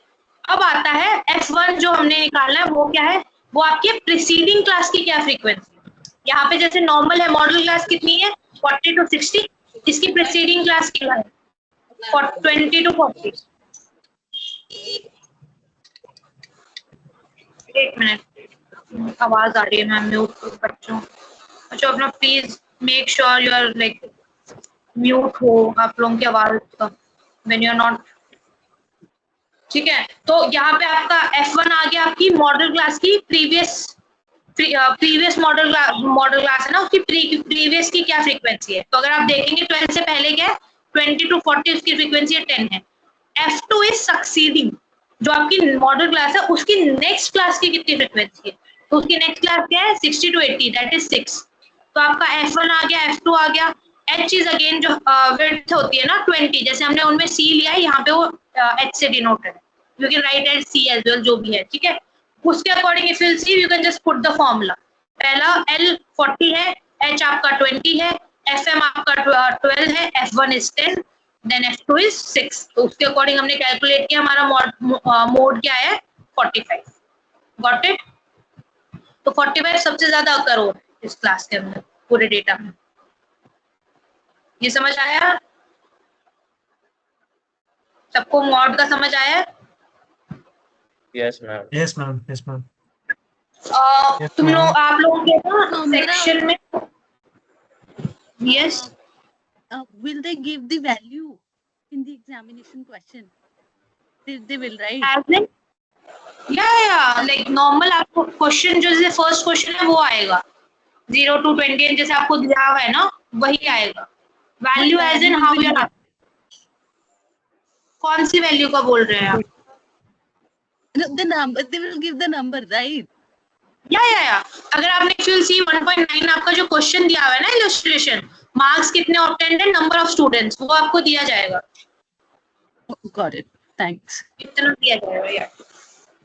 अब आता है F1 जो हमने निकालना है, वो क्या है, वो आपके प्रीसीडिंग क्लास की क्या फ्रीक्वेंसी। यहाँ पे जैसे नॉर्मल है मॉडल क्लास कितनी है 40 to 60, इसकी प्रीसीडिंग क्लास क्या है 20 to 40। एक मिनट आवाज आ रही है मैम, म्यूट बच्चों। अच्छा अपना please make sure you are like mute हो आप लोगों की आवाज व्हेन यू आर नॉट, ठीक है। तो यहाँ पे आपका F1 आ गया आपकी मॉडल क्लास की प्रीवियस मॉडल क्लास है ना, उसकी प्रीवियस की क्या फ्रीक्वेंसी है। तो अगर आप देखेंगे 12 से पहले क्या है 20 to 40 उसकी फ्रीक्वेंसी है 10 है। F2 इज सक्सीडिंग, जो आपकी मॉडल क्लास है उसकी नेक्स्ट क्लास की कितनी फ्रीक्वेंसी है, तो उसकी नेक्स्ट क्लास क्या है 60 to 80, दैट इज 6। तो आपका F1 आ गया, F2 आ गया। H इज अगेन जो विड्थ होती है ना 20, जैसे हमने उनमें C लिया है, यहाँ पे वो H से डिनोटेड है, you can write at C as well, जो भी है, ठीक है। उसके according if you see you can just put the formula. पहला L 40 है, H आपका 20 है, FM आपका 12 है, F1 is 10, then F2 is 6। तो उसके अकॉर्डिंग हमने कैलकुलेट किया, हमारा मोड क्या है 45, गॉट इट। तो 45 सबसे ज्यादा अकर हो इस क्लास के अंदर पूरे डेटा में, ये समझ आया। सबको मॉड का समझ आया है? Yes, ma'am. Yes, ma'am. Yes, ma'am. तुम लोग आप लोगों के ना सेक्शन में yes Will they give the value in the examination question? They will, right? as in yeah like normal आपको क्वेश्चन जो जैसे फर्स्ट क्वेश्चन है वो आएगा 0 to 20 जैसे आपको दिया हुआ है ना वही आएगा value as in how you कौन सी वैल्यू का बोल रहे हैं आप The number, they will give the number, right? या अगर आपने एक्चुअल सी 1.9 आपका जो क्वेश्चन दिया हुआ है ना इलस्ट्रेशन मार्क्स कितने ऑब्टेन्ड है नंबर ऑफ स्टूडेंट्स वो आपको दिया जाएगा Got it. Thanks. इतना दिया जाएगा यार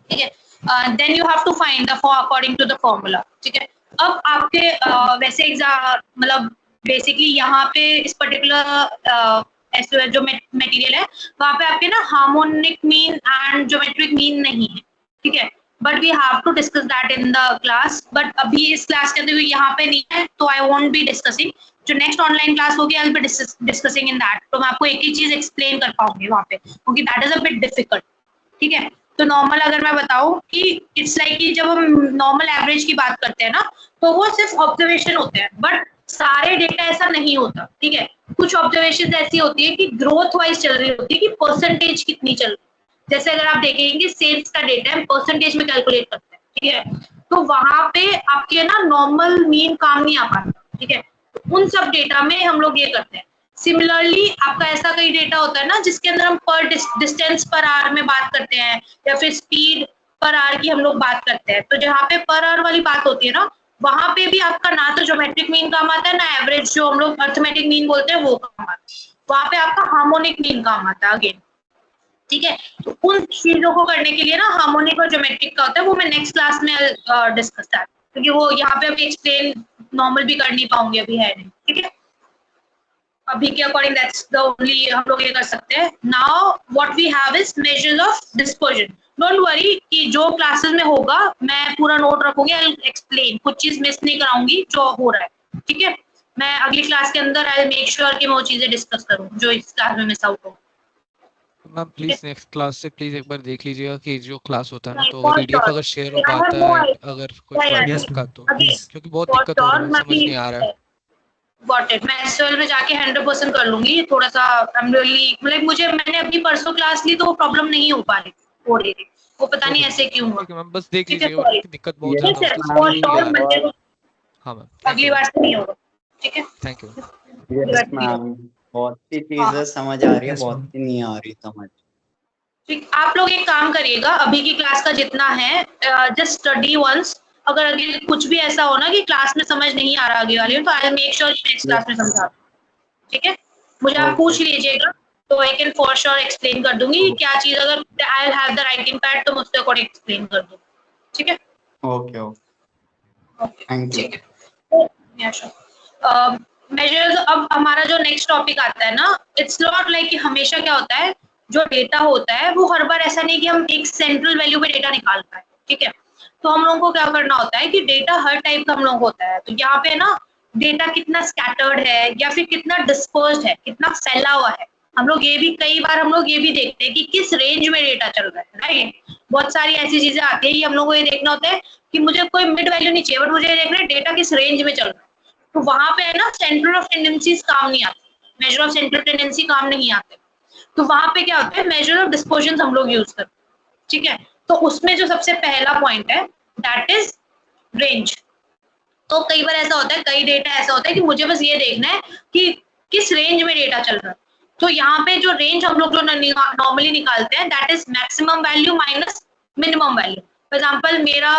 ठीक है then you have to find the according to the formula ठीक है अब आपके वैसे एग्जाम मतलब बेसिकली यहाँ पे इस पर्टिकुलर जो मटेरियल है वहाँ पे आपके ना harmonic mean and geometric mean नहीं है ठीक है but we have to discuss that in the class but अभी इस क्लास के अंदर यहाँ पे नहीं है तो आई वोंट बी डिस्कसिंग जो नेक्स्ट ऑनलाइन क्लास होगी I will be discussing in that तो मैं आपको एक ही चीज एक्सप्लेन कर पाऊंगी वहाँ पे क्योंकि that is a bit difficult ठीक है तो नॉर्मल अगर मैं बताऊं कि इट्स लाइक कि जब हम नॉर्मल एवरेज की बात करते हैं ना तो वो सिर्फ ऑब्जर्वेशन होते हैं बट सारे डेटा ऐसा नहीं होता ठीक है कुछ ऑब्जर्वेशन ऐसी होती है कि ग्रोथ वाइज चल रही होती है कि परसेंटेज कितनी चल रही है जैसे अगर आप देखेंगे सेल्स का डेटा है परसेंटेज में कैलकुलेट करते हैं ठीक है तो वहां पे आपके ना नॉर्मल मीन काम नहीं आ पाता ठीक है उन सब डेटा में हम लोग ये करते हैं सिमिलरली आपका ऐसा कई डेटा होता है ना जिसके अंदर हम पर डिस्टेंस पर आवर में बात करते हैं या फिर स्पीड पर आवर की हम लोग बात करते हैं तो जहाँ पे पर आवर वाली बात होती है ना वहां पे भी आपका ना तो ज्योमेट्रिक मीन काम आता है ना एवरेज जो हम लोग अर्थमेटिक मीन बोलते हैं वो काम आता है वहां पे आपका हार्मोनिक मीन काम आता है अगेन ठीक है तो उन चीजों को करने के लिए ना हार्मोनिक और ज्योमेट्रिक का होता है वो मैं नेक्स्ट क्लास में डिस्कस कर क्योंकि वो यहाँ पे अभी एक्सप्लेन नॉर्मल भी कर नहीं पाऊंगी अभी है नहीं ठीक है अभी के अकॉर्डिंग दैट्स द ओनली हम लोग ये कर सकते हैं now what we have is measures of dispersion don't worry कि जो क्लासेस में होगा मैं पूरा नोट रखूंगी आई एक्सप्लेन कुछ चीज मिस नहीं कराऊंगी जो हो रहा है ठीक है मैं अगली क्लास के अंदर आई मेक श्योर कि मैं वो चीजें डिस्कस करूं जो इस क्लास में मिस आउट हो मैम प्लीज नेक्स्ट क्लास से प्लीज एक बार देख लीजिएगा कि जो क्लास होता है ना तो पीडीएफ अगर शेयर हो पाता है अगर कोई का तो क्योंकि बहुत दिक्कत हो रही है समझ नहीं आ रहा है गॉट इट मैं एसएल में जाके 100% कर लूंगी थोड़ा सा आई एम रियली मतलब मुझे मैंने अपनी परसों क्लास ली तो वो प्रॉब्लम नहीं हो पा रही थी वो पता नहीं ऐसे क्यों हुआ मैम बस देख लीजिए दिक्कत बहुत ज्यादा है हां मैम अगली बार से नहीं होगा ठीक है थैंक यू यस मैम बहुत सी चीजें समझ आ रही है बहुत सी नहीं आ रही समझ ठीक आप लोग एक काम करिएगा अभी की क्लास का जितना है जस्ट स्टडी वंस अगर अगले कुछ भी ऐसा हो ना कि क्लास में समझ नहीं आ रहा आगे वाली तो I make sure next class में समझा ठीक है मुझे आप पूछ लीजिएगा तो I can for sure explain कर दूंगी क्या चीज अगर I will have the writing pad तो मुझसे अकॉर्डिंग एक्सप्लेन कर दूँ ठीक है okay okay thank you measures अब हमारा जो नेक्स्ट टॉपिक आता है ना इट्स नॉट लाइक कि हमेशा क्या होता है जो डेटा होता है वो हर बार ऐसा नहीं कि हम एक सेंट्रल वैल्यू पे डेटा निकाल पाए ठीक है तो हम लोगों को क्या करना होता है कि डेटा हर टाइप का हम लोग होता है तो यहाँ पे ना डेटा कितना स्कैटर्ड है या फिर कितना डिस्पर्स्ड है कितना फैला हुआ है हम लोग ये भी कई बार हम लोग ये भी देखते हैं कि किस रेंज में डेटा चल रहा है राइट बहुत सारी ऐसी चीजें आती है कि हम लोग को ये देखना होता है कि मुझे कोई मिड वैल्यू नहीं चाहिए बट मुझे ये देखना है डेटा किस रेंज में चल रहा है तो वहां पे है ना सेंटर ऑफ टेंडेंसीज काम नहीं आते मेजर ऑफ सेंट्रल टेंडेंसी काम नहीं आते तो वहां पे क्या होता है मेजर ऑफ डिस्पर्जन हम लोग यूज करते हैं ठीक है तो उसमें जो सबसे पहला पॉइंट है दैट इज रेंज तो कई बार ऐसा होता है कई डेटा ऐसा होता है कि मुझे बस ये देखना है कि किस रेंज में डेटा चल रहा है तो यहाँ पे जो रेंज हम लोग जो नॉर्मली निकालते हैं that is maximum value minus minimum value for example मेरा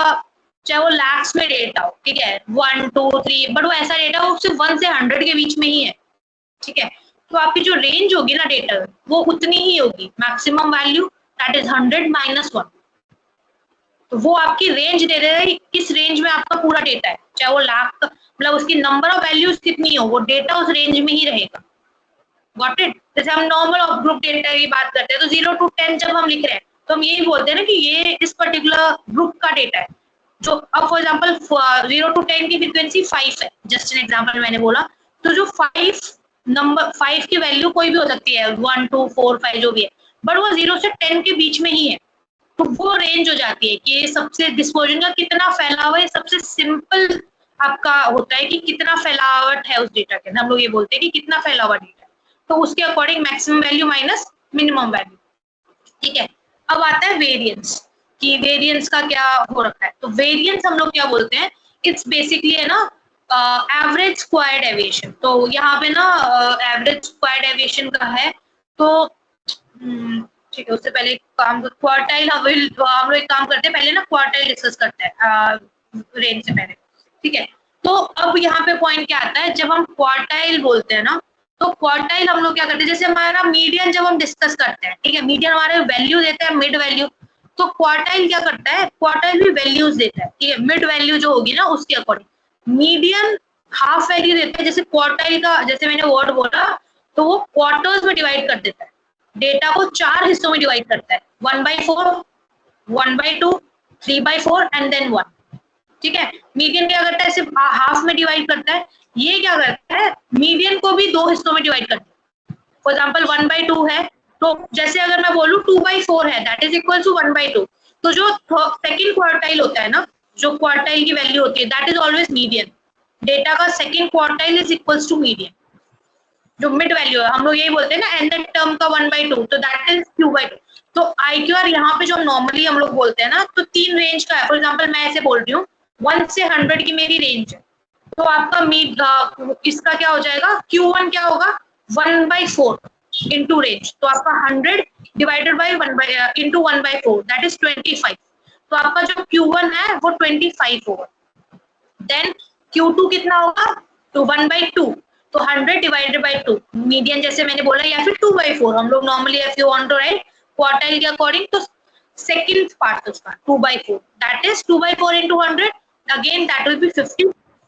चाहे वो लैक्स में डेटा हो ठीक है 1 2 3 बट वो ऐसा डेटा वो सिर्फ 1 से 100 के बीच में ही है ठीक है तो आपकी जो रेंज होगी ना डेटा वो उतनी ही होगी maximum value that is 100 minus 1 तो वो आपकी रेंज दे रहा है किस रेंज में आपका पूरा डेटा है चाहे वो लाख मतलब उसकी नंबर ऑफ वैल्यूज कितनी हो वो डेटा उस रेंज में ही रहेगा गॉट इट जैसे हम नॉर्मल ग्रुप डेटा की बात करते हैं तो 0 to 10 जब हम लिख रहे हैं तो हम यही बोलते हैं ना कि ये इस पर्टिकुलर ग्रुप का डेटा है जो अब फॉर एग्जांपल 0 to 10 की फ्रीक्वेंसी 5 है जस्ट एन एग्जांपल मैंने बोला तो जो 5 की वैल्यू कोई भी हो सकती है 1 2 4 5 जो भी है बट वो 0 से 10 के बीच में ही है, तो वो रेंज हो जाती है कि ये सबसे डिस्पर्जन का कितना फैला हुआ है, सबसे सिंपल आपका होता है कि कितना फैलावट है उस डेटा के अंदर, हम लोग ये बोलते हैं कि कितना फैला हुआ डेटा है, तो उसके according maximum value minus minimum value. ठीक है, अब आता है वेरिएंस, कि वेरिएंस का क्या हो रखा है। तो वेरिएंस हम लोग क्या बोलते हैं, इट्स बेसिकली है ना एवरेज स्क्वायर डेविएशन। तो यहाँ पे ना एवरेज स्क्वायर डेविएशन का है, तो ठीक है, उससे पहले काम क्वार्टाइल हम लोग एक काम करते हैं, पहले ना क्वार्टाइल डिस्कस करते हैं रेंज से पहले। ठीक है, तो अब यहाँ पे पॉइंट क्या आता है, जब हम क्वार्टाइल बोलते हैं ना, तो क्वार्टाइल हम लोग क्या करते हैं, जैसे हमारा मीडियन जब हम डिस्कस करते हैं, ठीक है, मीडियन हमारे वैल्यू देता है मिड वैल्यू, तो क्वार्टाइल क्या करता है, क्वार्टाइल भी वैल्यूज देता है, ठीक है, मिड वैल्यू जो होगी ना उसके अकॉर्डिंग। मीडियन हाफ वैल्यू देता है, जैसे क्वार्टाइल का जैसे मैंने वर्ड बोला, तो वो क्वार्टर्स में डिवाइड कर देता है, डेटा को 4 हिस्सों में डिवाइड करता है, 1/4, 1/2, 3/4 एंड देन 1। ठीक है, मीडियन क्या करता है, सिर्फ हाफ में डिवाइड करता है। ये क्या करता है, मीडियन को भी 2 हिस्सों में डिवाइड करता है। फॉर एग्जांपल 1/2 है, तो जैसे अगर मैं बोलूं 2/4 है, दैट इज इक्वल टू 1/2। तो जो सेकंड क्वार्टाइल होता है ना, जो क्वार्टाइल की वैल्यू होती है, that is always median. Data का second quartile is equals to median, जो मिड वैल्यू है, हम लोग यही बोलते हैं ना, एंड टर्म का 1/2, तो दैट इज Q/2। तो IQR यहाँ पे जो नॉर्मली हम लोग बोलते हैं ना, तो 3 रेंज का है। फॉर एग्जांपल मैं ऐसे बोल रही हूँ 1 से 100 की मेरी रेंज है, तो आपका इसका क्या हो जाएगा, Q1 क्या होगा, 1/4 इंटू रेंज, तो आपका 100 divided by 1 into 1/4, that is 25। तो आपका जो Q1 है वो 25 होगा। देन Q2 कितना होगा, तो 1/2, तो 100 डिवाइडेड बाई 2, मीडियन जैसे मैंने बोला, या फिर 2/4, हम लोग normally if you want to write quartile के अकॉर्डिंग, तो सेकंड पार्ट उसका 2/4, that is 2/4 into 100, again that will be 50.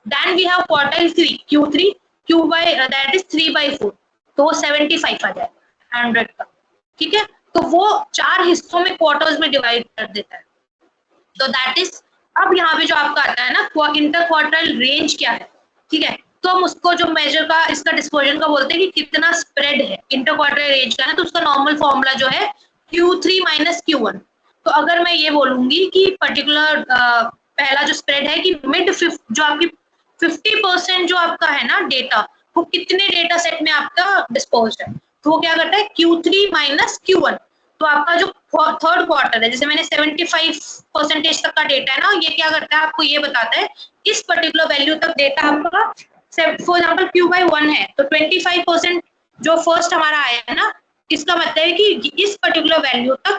Then we have quartile 3, Q3, that is 3/4, तो वो 75 आ जाएगा 100 का। ठीक है, तो वो 4 हिस्सों में क्वार्टर्स में डिवाइड कर देता है, तो दैट इज। अब यहाँ पे जो आपका आता है ना इंटर क्वार्टाइल रेंज क्या है, ठीक है, तो हम उसको जो मेजर का इसका डिस्पर्जन का बोलते हैं कि कितना स्प्रेड है इंटर क्वार्टाइल रेंज का है, तो उसका नॉर्मल फॉर्मूला जो है Q3 माइनस Q1। तो अगर मैं ये बोलूंगी कि पर्टिकुलर पहला जो स्प्रेड है कि मिड जो आपकी 50% जो आपका है ना डेटा, वो कितने डेटा सेट में आपका डिस्पोज है, तो वो क्या करता है Q3 माइनस Q1। तो आपका जो थर्ड क्वार्टर है, जैसे मैंने 75% तक का डेटा है ना, ये क्या करता है, आपको ये बताता है इस पर्टिकुलर वैल्यू तक डेटा आपका, फॉर एग्जाम्पल Q/1 है, तो 25% जो फर्स्ट हमारा आया है ना, इसका मतलब है कि इस पर्टिकुलर वैल्यू तक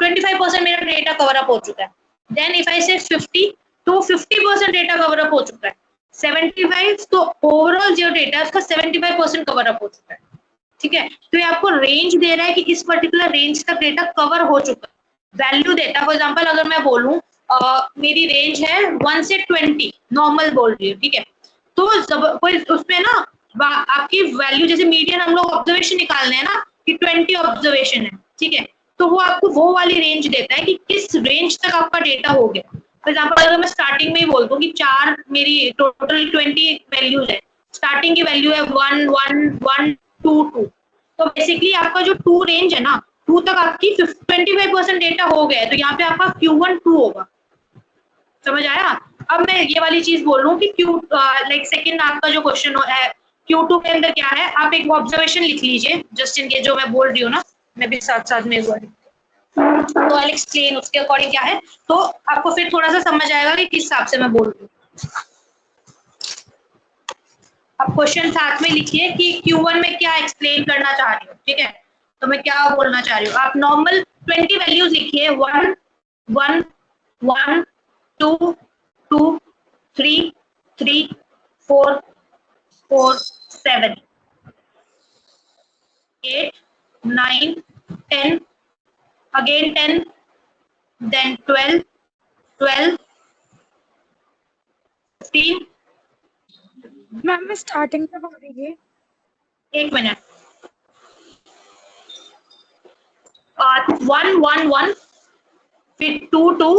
25% मेरा डेटा कवर अप हो चुका है। देन इफ आई से 50, तो 50% डेटा कवर अप हो चुका है। 75, तो ओवरऑल जो डेटा है उसका 75% कवर अप हो चुका है। ठीक है, तो ये आपको रेंज दे रहा है कि इस पर्टिकुलर रेंज तक डेटा कवर हो चुका है। वैल्यू डेटा, फॉर एग्जांपल अगर मैं बोलूं मेरी रेंज है 1 से 20, नॉर्मल बोल रही हूँ, ठीक है, तो कोई उसमें ना आपकी वैल्यू, जैसे मीडियन हम लोग ऑब्जर्वेशन निकालने हैं ना कि 20 ऑब्जर्वेशन है, ठीक है, तो वो आपको वो वाली रेंज देता है कि किस रेंज तक आपका डेटा हो गया। फॉर एग्जांपल अगर मैं स्टार्टिंग में ही बोल दूं कि 4 मेरी टोटल 20 वैल्यूज है, स्टार्टिंग की वैल्यू है 1 1 1 2 2, तो बेसिकली आपका जो 2 रेंज है ना, 2 तक आपकी 25% डेटा हो गया है, तो यहाँ पे आपका Q1 2 होगा। समझ आया? अब मैं ये वाली चीज बोल रहा हूँ कि लाइक सेकंड आपका जो क्वेश्चन है Q2 के अंदर क्या है, आप एक ऑब्जर्वेशन लिख लीजिए जस्ट इन केस जो मैं बोल रही हूँ ना, मैं भी साथ साथ में तो आई एक्सप्लेन उसके अकॉर्डिंग क्या है, तो आपको फिर थोड़ा सा समझ आएगा कि किस हिसाब से मैं बोल रही हूँ। आप क्वेश्चन साथ में लिखिए कि Q1 में क्या एक्सप्लेन करना चाह रही हूँ, ठीक है, तो मैं क्या बोलना चाह रही हूँ। आप नॉर्मल 20 वैल्यूज लिखिए, 1 1 1 2 2 3 3 4 4 7 8 9 10, again 10, then 12 12 15। मैम मैं स्टार्टिंग से बोल रही है, 1 मिनट। 1 1 1, फिर 2 2,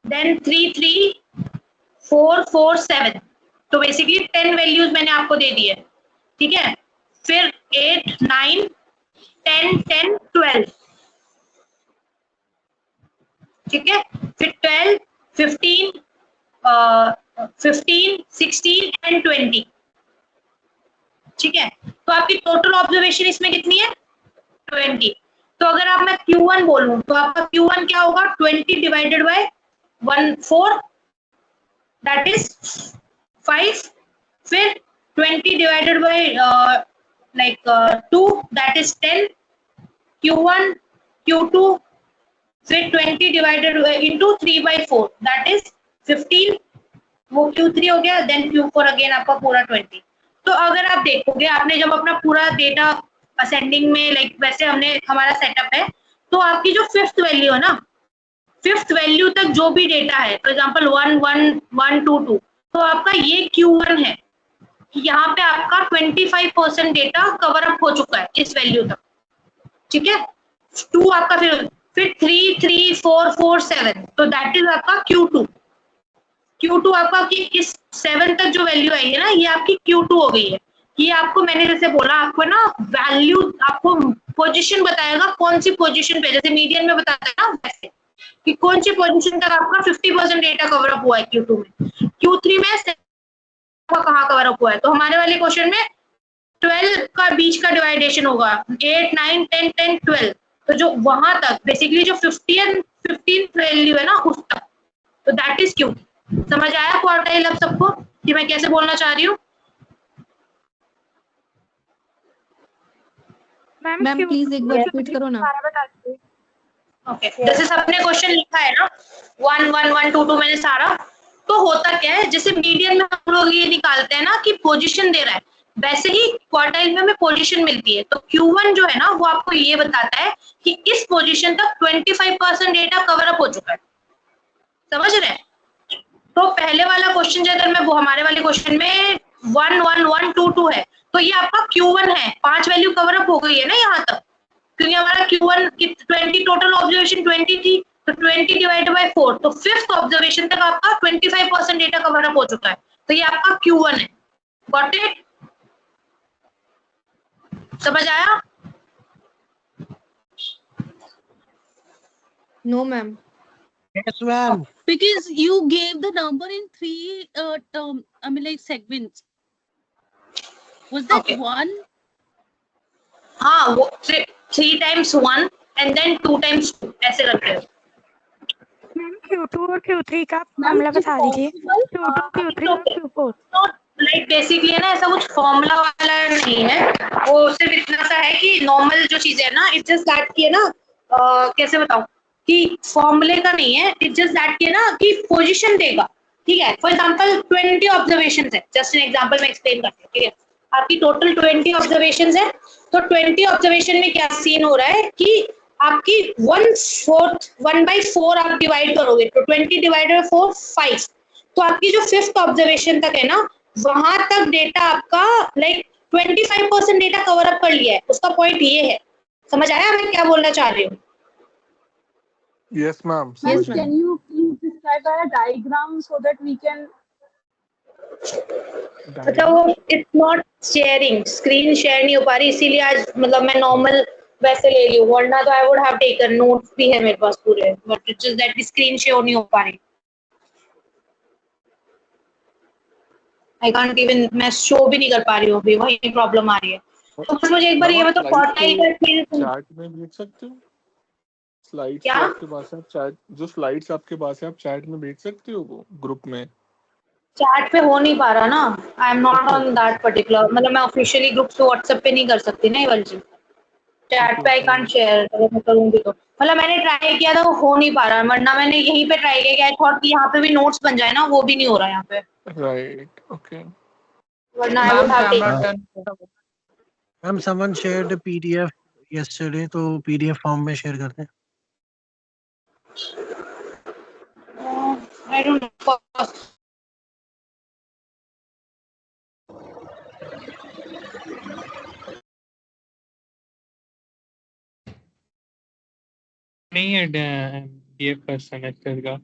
then 3 3 4 4 7, तो बेसिकली 10 वैल्यूज मैंने आपको दे दी है, ठीक है। फिर 8 9 10 10 12, ठीक है, फिर 12 15 15 16 एंड 20, ठीक है। तो आपकी टोटल ऑब्जर्वेशन इसमें कितनी है? 20। तो अगर आप मैं Q1 बोलूं तो आपका Q1 क्या होगा? 20 डिवाइडेड बाय 4, दैट इज 5, फिर 20 divided by like 2, that is 10, Q1 Q2, फिर 20 डिवाइडेड into 3/4, that is 15, वो Q3 हो गया, देन Q4 अगेन आपका पूरा 20। तो अगर आप देखोगे, आपने जब अपना पूरा डेटा असेंडिंग में लाइक वैसे हमने हमारा सेटअप है, तो आपकी जो फिफ्थ वैल्यू है ना, फिफ्थ वैल्यू तक जो भी डेटा है, फॉर एग्जांपल 1 1 1 2 2, तो आपका ये Q1 है, यहाँ पे आपका 25% डेटा कवर अप हो चुका है इस वैल्यू तक, ठीक है। 2 आपका फिर 3 3 4 4 7, तो दैट इज आपका Q2 आपका कि इस 7 तक जो वैल्यू आई है ना, ये आपकी Q2 हो गई है। ये आपको मैंने जैसे बोला, आपको ना वैल्यू, आपको पोजीशन बताएगा कौन सी पोजीशन पे, जैसे मीडियन में बताता है ना वैसे, कि कौन सी पोजीशन तक आपका 50% डेटा कवर अप हुआ है Q2 में, Q3 में कहाँ कवर अप हुआ है। तो हमारे वाले क्वेश्चन में 12 का बीच का डिवाइडेशन होगा, 8 9 10 10 12, तो जो वहां तक बेसिकली जो 15 वैल्यू है ना उस तक, तो दैट इज Q। समझ आया क्वार्टाइल अब सबको कि मैं कैसे बोलना चाह रही हूँ? मैम प्लीज एक बार रिपीट करो ना। ओके, जैसे सबने क्वेश्चन लिखा है ना 1 1 1 2 2, मैंने सारा, तो होता क्या है, जैसे मीडियन में हम लोग ये निकालते हैं ना कि पोजीशन दे रहा है, वैसे ही क्वार्टाइल में हमें पोजीशन मिलती है। तो Q1 जो है ना, वो आपको ये बताता है कि इस पोजीशन तक 25% डेटा कवर अप हो चुका है। समझ रहे हैं? तो पहले वाला क्वेश्चन जो, अगर मैं वो हमारे वाले क्वेश्चन में 1 1 1 2 2 है, तो ये आपका Q1 है, 5 वैल्यू कवर अप हो गई है ना यहाँ तक, क्योंकि हमारा Q1 की 20 टोटल ऑब्जर्वेशन 20 थी, तो 20 डिवाइडेड बाय 4, तो फिफ्थ ऑब्जर्वेशन तक आपका 25% डेटा कवर अप हो चुका है, तो ये आपका Q1 है। Got it? समझ आया? No ma'am. Yes, ma'am. Because you gave the number in 3 I mean like segments. Was that Okay. 1? हाँ, वो 3 times 1 and then 2 times 2 ऐसे करके। मैम Q2 और Q3 का मामला बता दीजिए। Q2 Q3 और Q4। तो लाइक बेसिकली है ना, ऐसा कुछ फॉर्मूला वाला नहीं है, वो सिर्फ इतना सा है कि नॉर्मल जो चीजें है ना, इट्स जस्ट दैट की है ना, कैसे बताऊं कि फॉर्मूले का नहीं है, इट्स जस्ट दैट की है ना कि पोजीशन देगा, ठीक है। फॉर एग्जांपल 20 ऑब्जर्वेशंस है, जस्ट एन एग्जांपल मैं एक्सप्लेन करती हूँ, ठीक है। आपकी टोटल 20 ऑब्जर्वेशंस है, तो 20 ऑब्जर्वेशन में क्या सीन हो रहा है कि आपकी 1/4 आप डिवाइड करोगे, तो 20 डिवाइडेड बाय 4 5, तो आपकी जो फिफ्थ ऑब्जर्वेशन तक है ना, वहां तक डेटा आपका लाइक 25% डेटा कवर अप कर लिया है। उसका पॉइंट ये है, समझ आया मैं क्या बोलना चाह रही हूँ? Yes, ma'am. Ma'am, can you please describe a diagram so that we can? अच्छा, वो it's not sharing, screen share नहीं हो पा रही, इसीलिए आज मतलब मैं नॉर्मल वैसे ले रही हूँ, वरना तो I would have taken notes भी है मेरे पास पूरे, but it's just that screen share नहीं हो पा रही। आई कांट इवन, मैं शो भी नहीं कर पा रही हूँ अभी, वही प्रॉब्लम आ रही है। तो बस मुझे एक बार ये बताओ, क्वार्टाइल का चैट में भेज सकते हो? स्लाइड्स क्या? जो आपके पास है, चैट जो स्लाइड्स आपके पास है, आप चैट में भेज सकते हो वो ग्रुप में? चैट पे हो नहीं पा रहा ना, I am not on that particular, मतलब मैं ऑफिशियली ग्रुप पे व्हाट्सएप पे नहीं कर सकती ना ये वाली चीज, चैट पे आई कांट शेयर, अगर मैं करूंगी तो मतलब मैंने ट्राई किया था, वो हो नहीं पा रहा, वरना मैंने यहीं पे ट्राई किया कि आई थॉट कि यहाँ पे भी नोट्स बन जाए ना, वो भी नहीं हो रहा यहाँ पे, राइट, ओके। वरना I would have taken. Ma'am, someone shared a PDF yesterday, तो PDF फॉर्म में शेयर करते हैं। आई डोंट नो, नहीं है DF का सेमेस्टर का।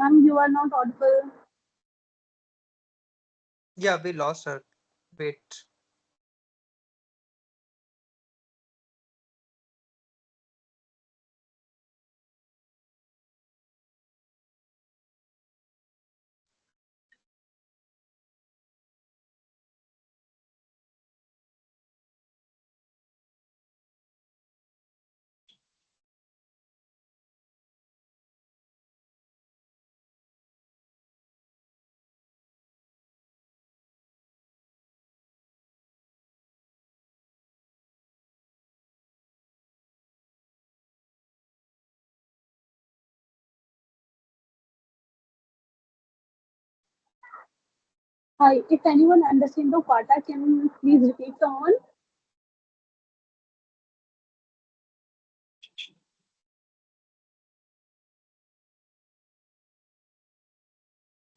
Ma'am, you are not audible. Yeah, we lost her. Wait. Hi, if anyone understand the quota, can you please repeat someone?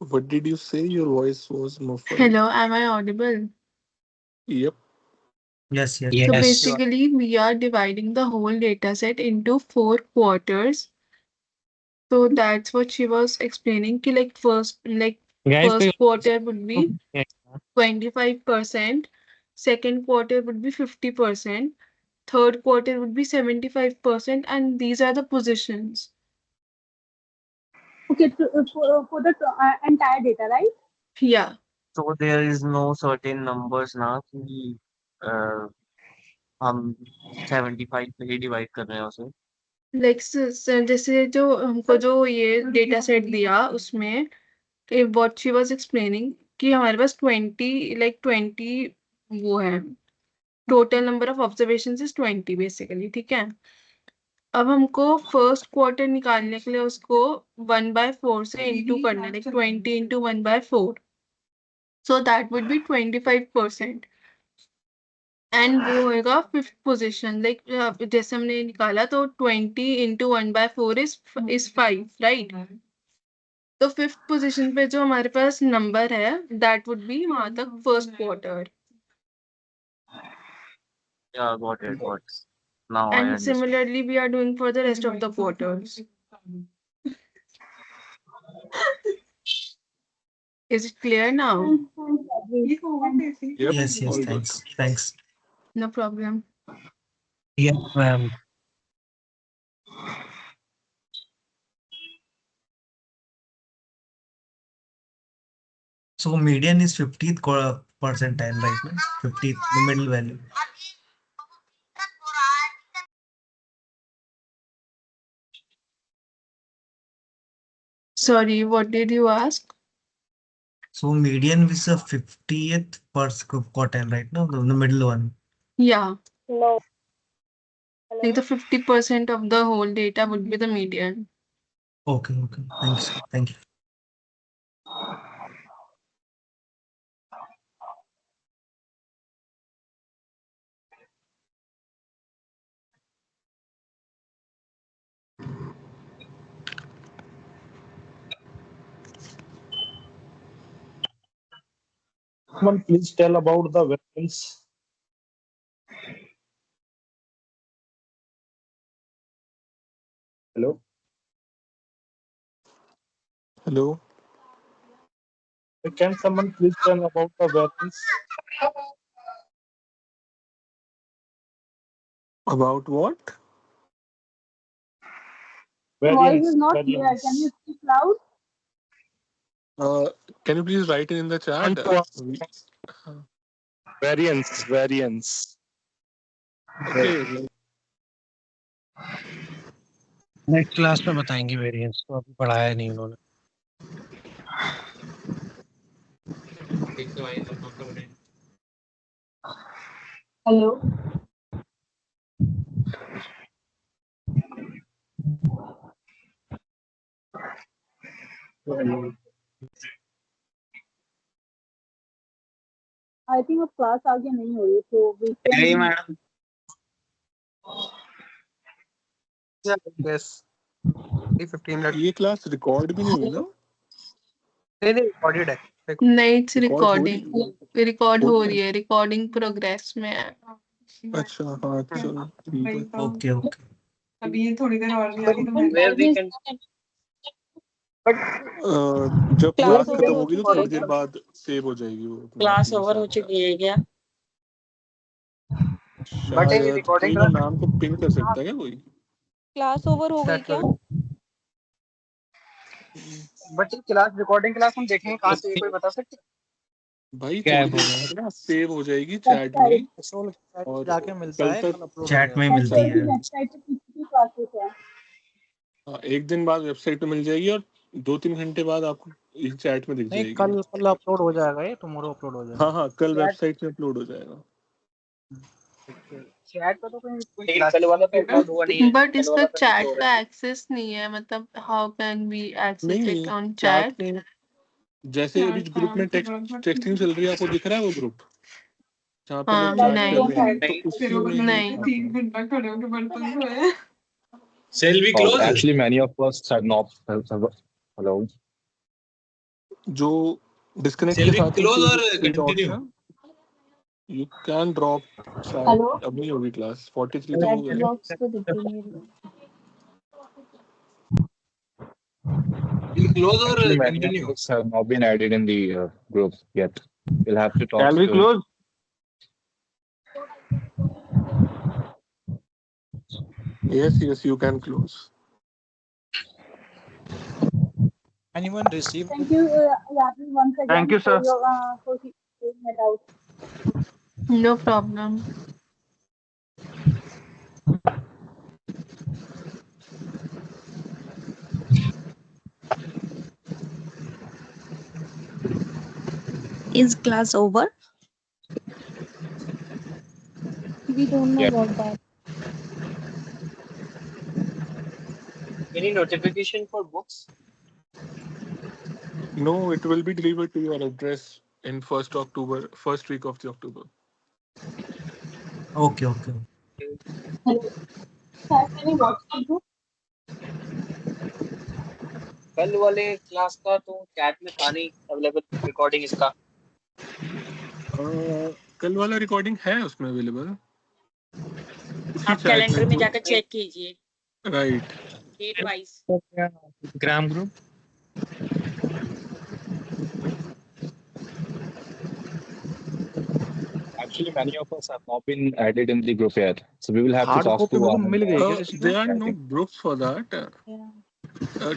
What did you say? Your voice was muffled. Hello, am I audible? Yep. Yes, So yes. basically, we are dividing the whole data set into 4 quarters. So that's what she was explaining. Ki like first quarter would be 25%, second quarter would be 50%, third quarter would be 75%, and these are the positions. Okay, for the entire data, right? Yeah. So there is no certain numbers ना कि हम 75 पे ही divide कर रहे हैं उसे. Like जैसे जो हमको जो ये डेटा सेट दिया उसमें व्हाट शी वाज एक्सप्लेनिंग कि हमारे पास 20 वो है total number of observations is 20 basically. ठीक है, अब हमको फर्स्ट क्वार्टर निकालने के लिए उसको 1/4 से इंटू करना है, like 20 into 1/4. So that would be 25%. And वो होएगा फिफ्थ पोजीशन. लाइक जैसे हमने निकाला तो 20 इंटू 1/4 इज 5, राइट. तो फिफ्थ पोजीशन पे जो हमारे पास नंबर है दैट वुड बी वहां तक first quarter. Yeah, got it. Now I And understand. similarly we are doing for the rest of the quarters. Is it clear now? Yes, yes. Thanks. No problem. Yes, ma'am. So median is 50th percentile, right? No? 50th, the middle value. Sorry, what did you ask? So median is a 50th quartile, right? No, the middle one. Yeah. No. Like the 50% of the whole data would be the median. Okay. Thanks. Thank you. Someone please tell about the variance. Hello. Hello. Can someone please tell about the variance? About what? Voice is not clear. Can you speak loud? Can you please write it in the chat? Variance. Okay. Next class में बताएंगे variance, तो अभी पढ़ाया नहीं उन्होंने. Hello. I think अब class आगे नहीं हो रही, तो we can. Madam. Yes. 15 minutes. ये क्लास रिकॉर्ड भी नहीं हुई ना? नहीं रिकॉर्डेड है. नहीं, इट्स Record रिकॉर्ड हो हो रही रही है, रिकॉर्डिंग प्रोग्रेस में है. अच्छा हाँ चलो ठीक है. ओके. अभी ये थोड़ी देर और भी आगे तो Where we can जब क्लास क्लास ओवर खत्म हो होगी तो चुकी है थोड़ी देर क्या? बाद सेव हो जाएगी वो अपने क्लास आप ओवर हो ही। चुकी है क्या? बट ये शायद रिकॉर्डिंग कोई मेरे नाम को पिन कर सकता है क्या कोई? क्लास ओवर हो गई क्या? बट ये क्लास रिकॉर्डिंग क्लास हम देखेंगे कहाँ से, ये कोई बता सकते भाई क्या थोड़ी देर बाद ना सेव हो जाएगी चैट में और जाके मिलता कल है, तक कल अपलोड हो चैट में जाएगा। मिलती है। वेबसाइट पे कितनी क्लासेस है? एक दिन बाद वेबसाइट पे मिल जाएगी और 2-3 घंटे बाद आपको इस चैट में दिख नहीं, जाएगी। कल अपलोड हो जाएगा, ये टुमारो अपलोड हो जाएगा। हाँ कल वेबसाइट पे अपलोड हो जाएगा। चैट पे तो कोई क्लास वाला पे अपलोड हुआ नहीं है। बट इस पे चैट का एक्सेस नहीं है, मतलब how can we access it on chat chat? में जैसे अभी ग्रुप में टेक्स्टिंग चल रही है, आपको दिख रहा है वो ग्रुप जहाँ पे लोग हाँ, चैट कर रहे हैं, नहीं तो उसी में नहीं। Shall we close? Actually, many of us have not allowed. जो डिस्कनेक्ट Shall के we साथ close or three dots continue? हैं, यू कैन ड्रॉप। शायद हेलो? अब नहीं होगी क्लास, 43 तो हो चैट गए। बॉक्स तो दिख ही नहीं रहा। We'll close or Actually, many continue? of us have not been added in the group yet. We'll have to talk. Shall we to- close? Yes, you can close. Anyone received? Thank you, Yasmin, once again. Thank you, sir. For taking it out. No problem. Is class over? We don't know about that. Any notification for books? No, it will be delivered to your address in first week of the October. Okay. Has any WhatsApp group? कल वाले class का तो chat में था नहीं available recording इसका। कल वाला रिकॉर्डिंग है उसमें अवेलेबल, आप कैलेंडर में जाकर चेक कीजिए, right. Date wise. Gram group Actually, many of us have not been added in the group yet, so we will have to Hard talk copy to. मेरे को मिल गई क्या किसी को? There are no groups for that.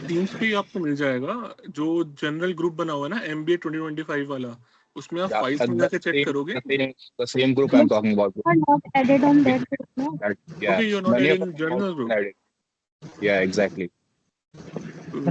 Teams पे आपको मिल जाएगा जो जनरल ग्रुप बना हुआ है ना MBA 2025 वाला, उसमें आप फाइल्स में जाके चेक करोगे। The same group I'm talking about. Are not added on that group, no? Yeah. Okay, you're not Many added of in us journal have group. been added. Yeah, exactly. Wait.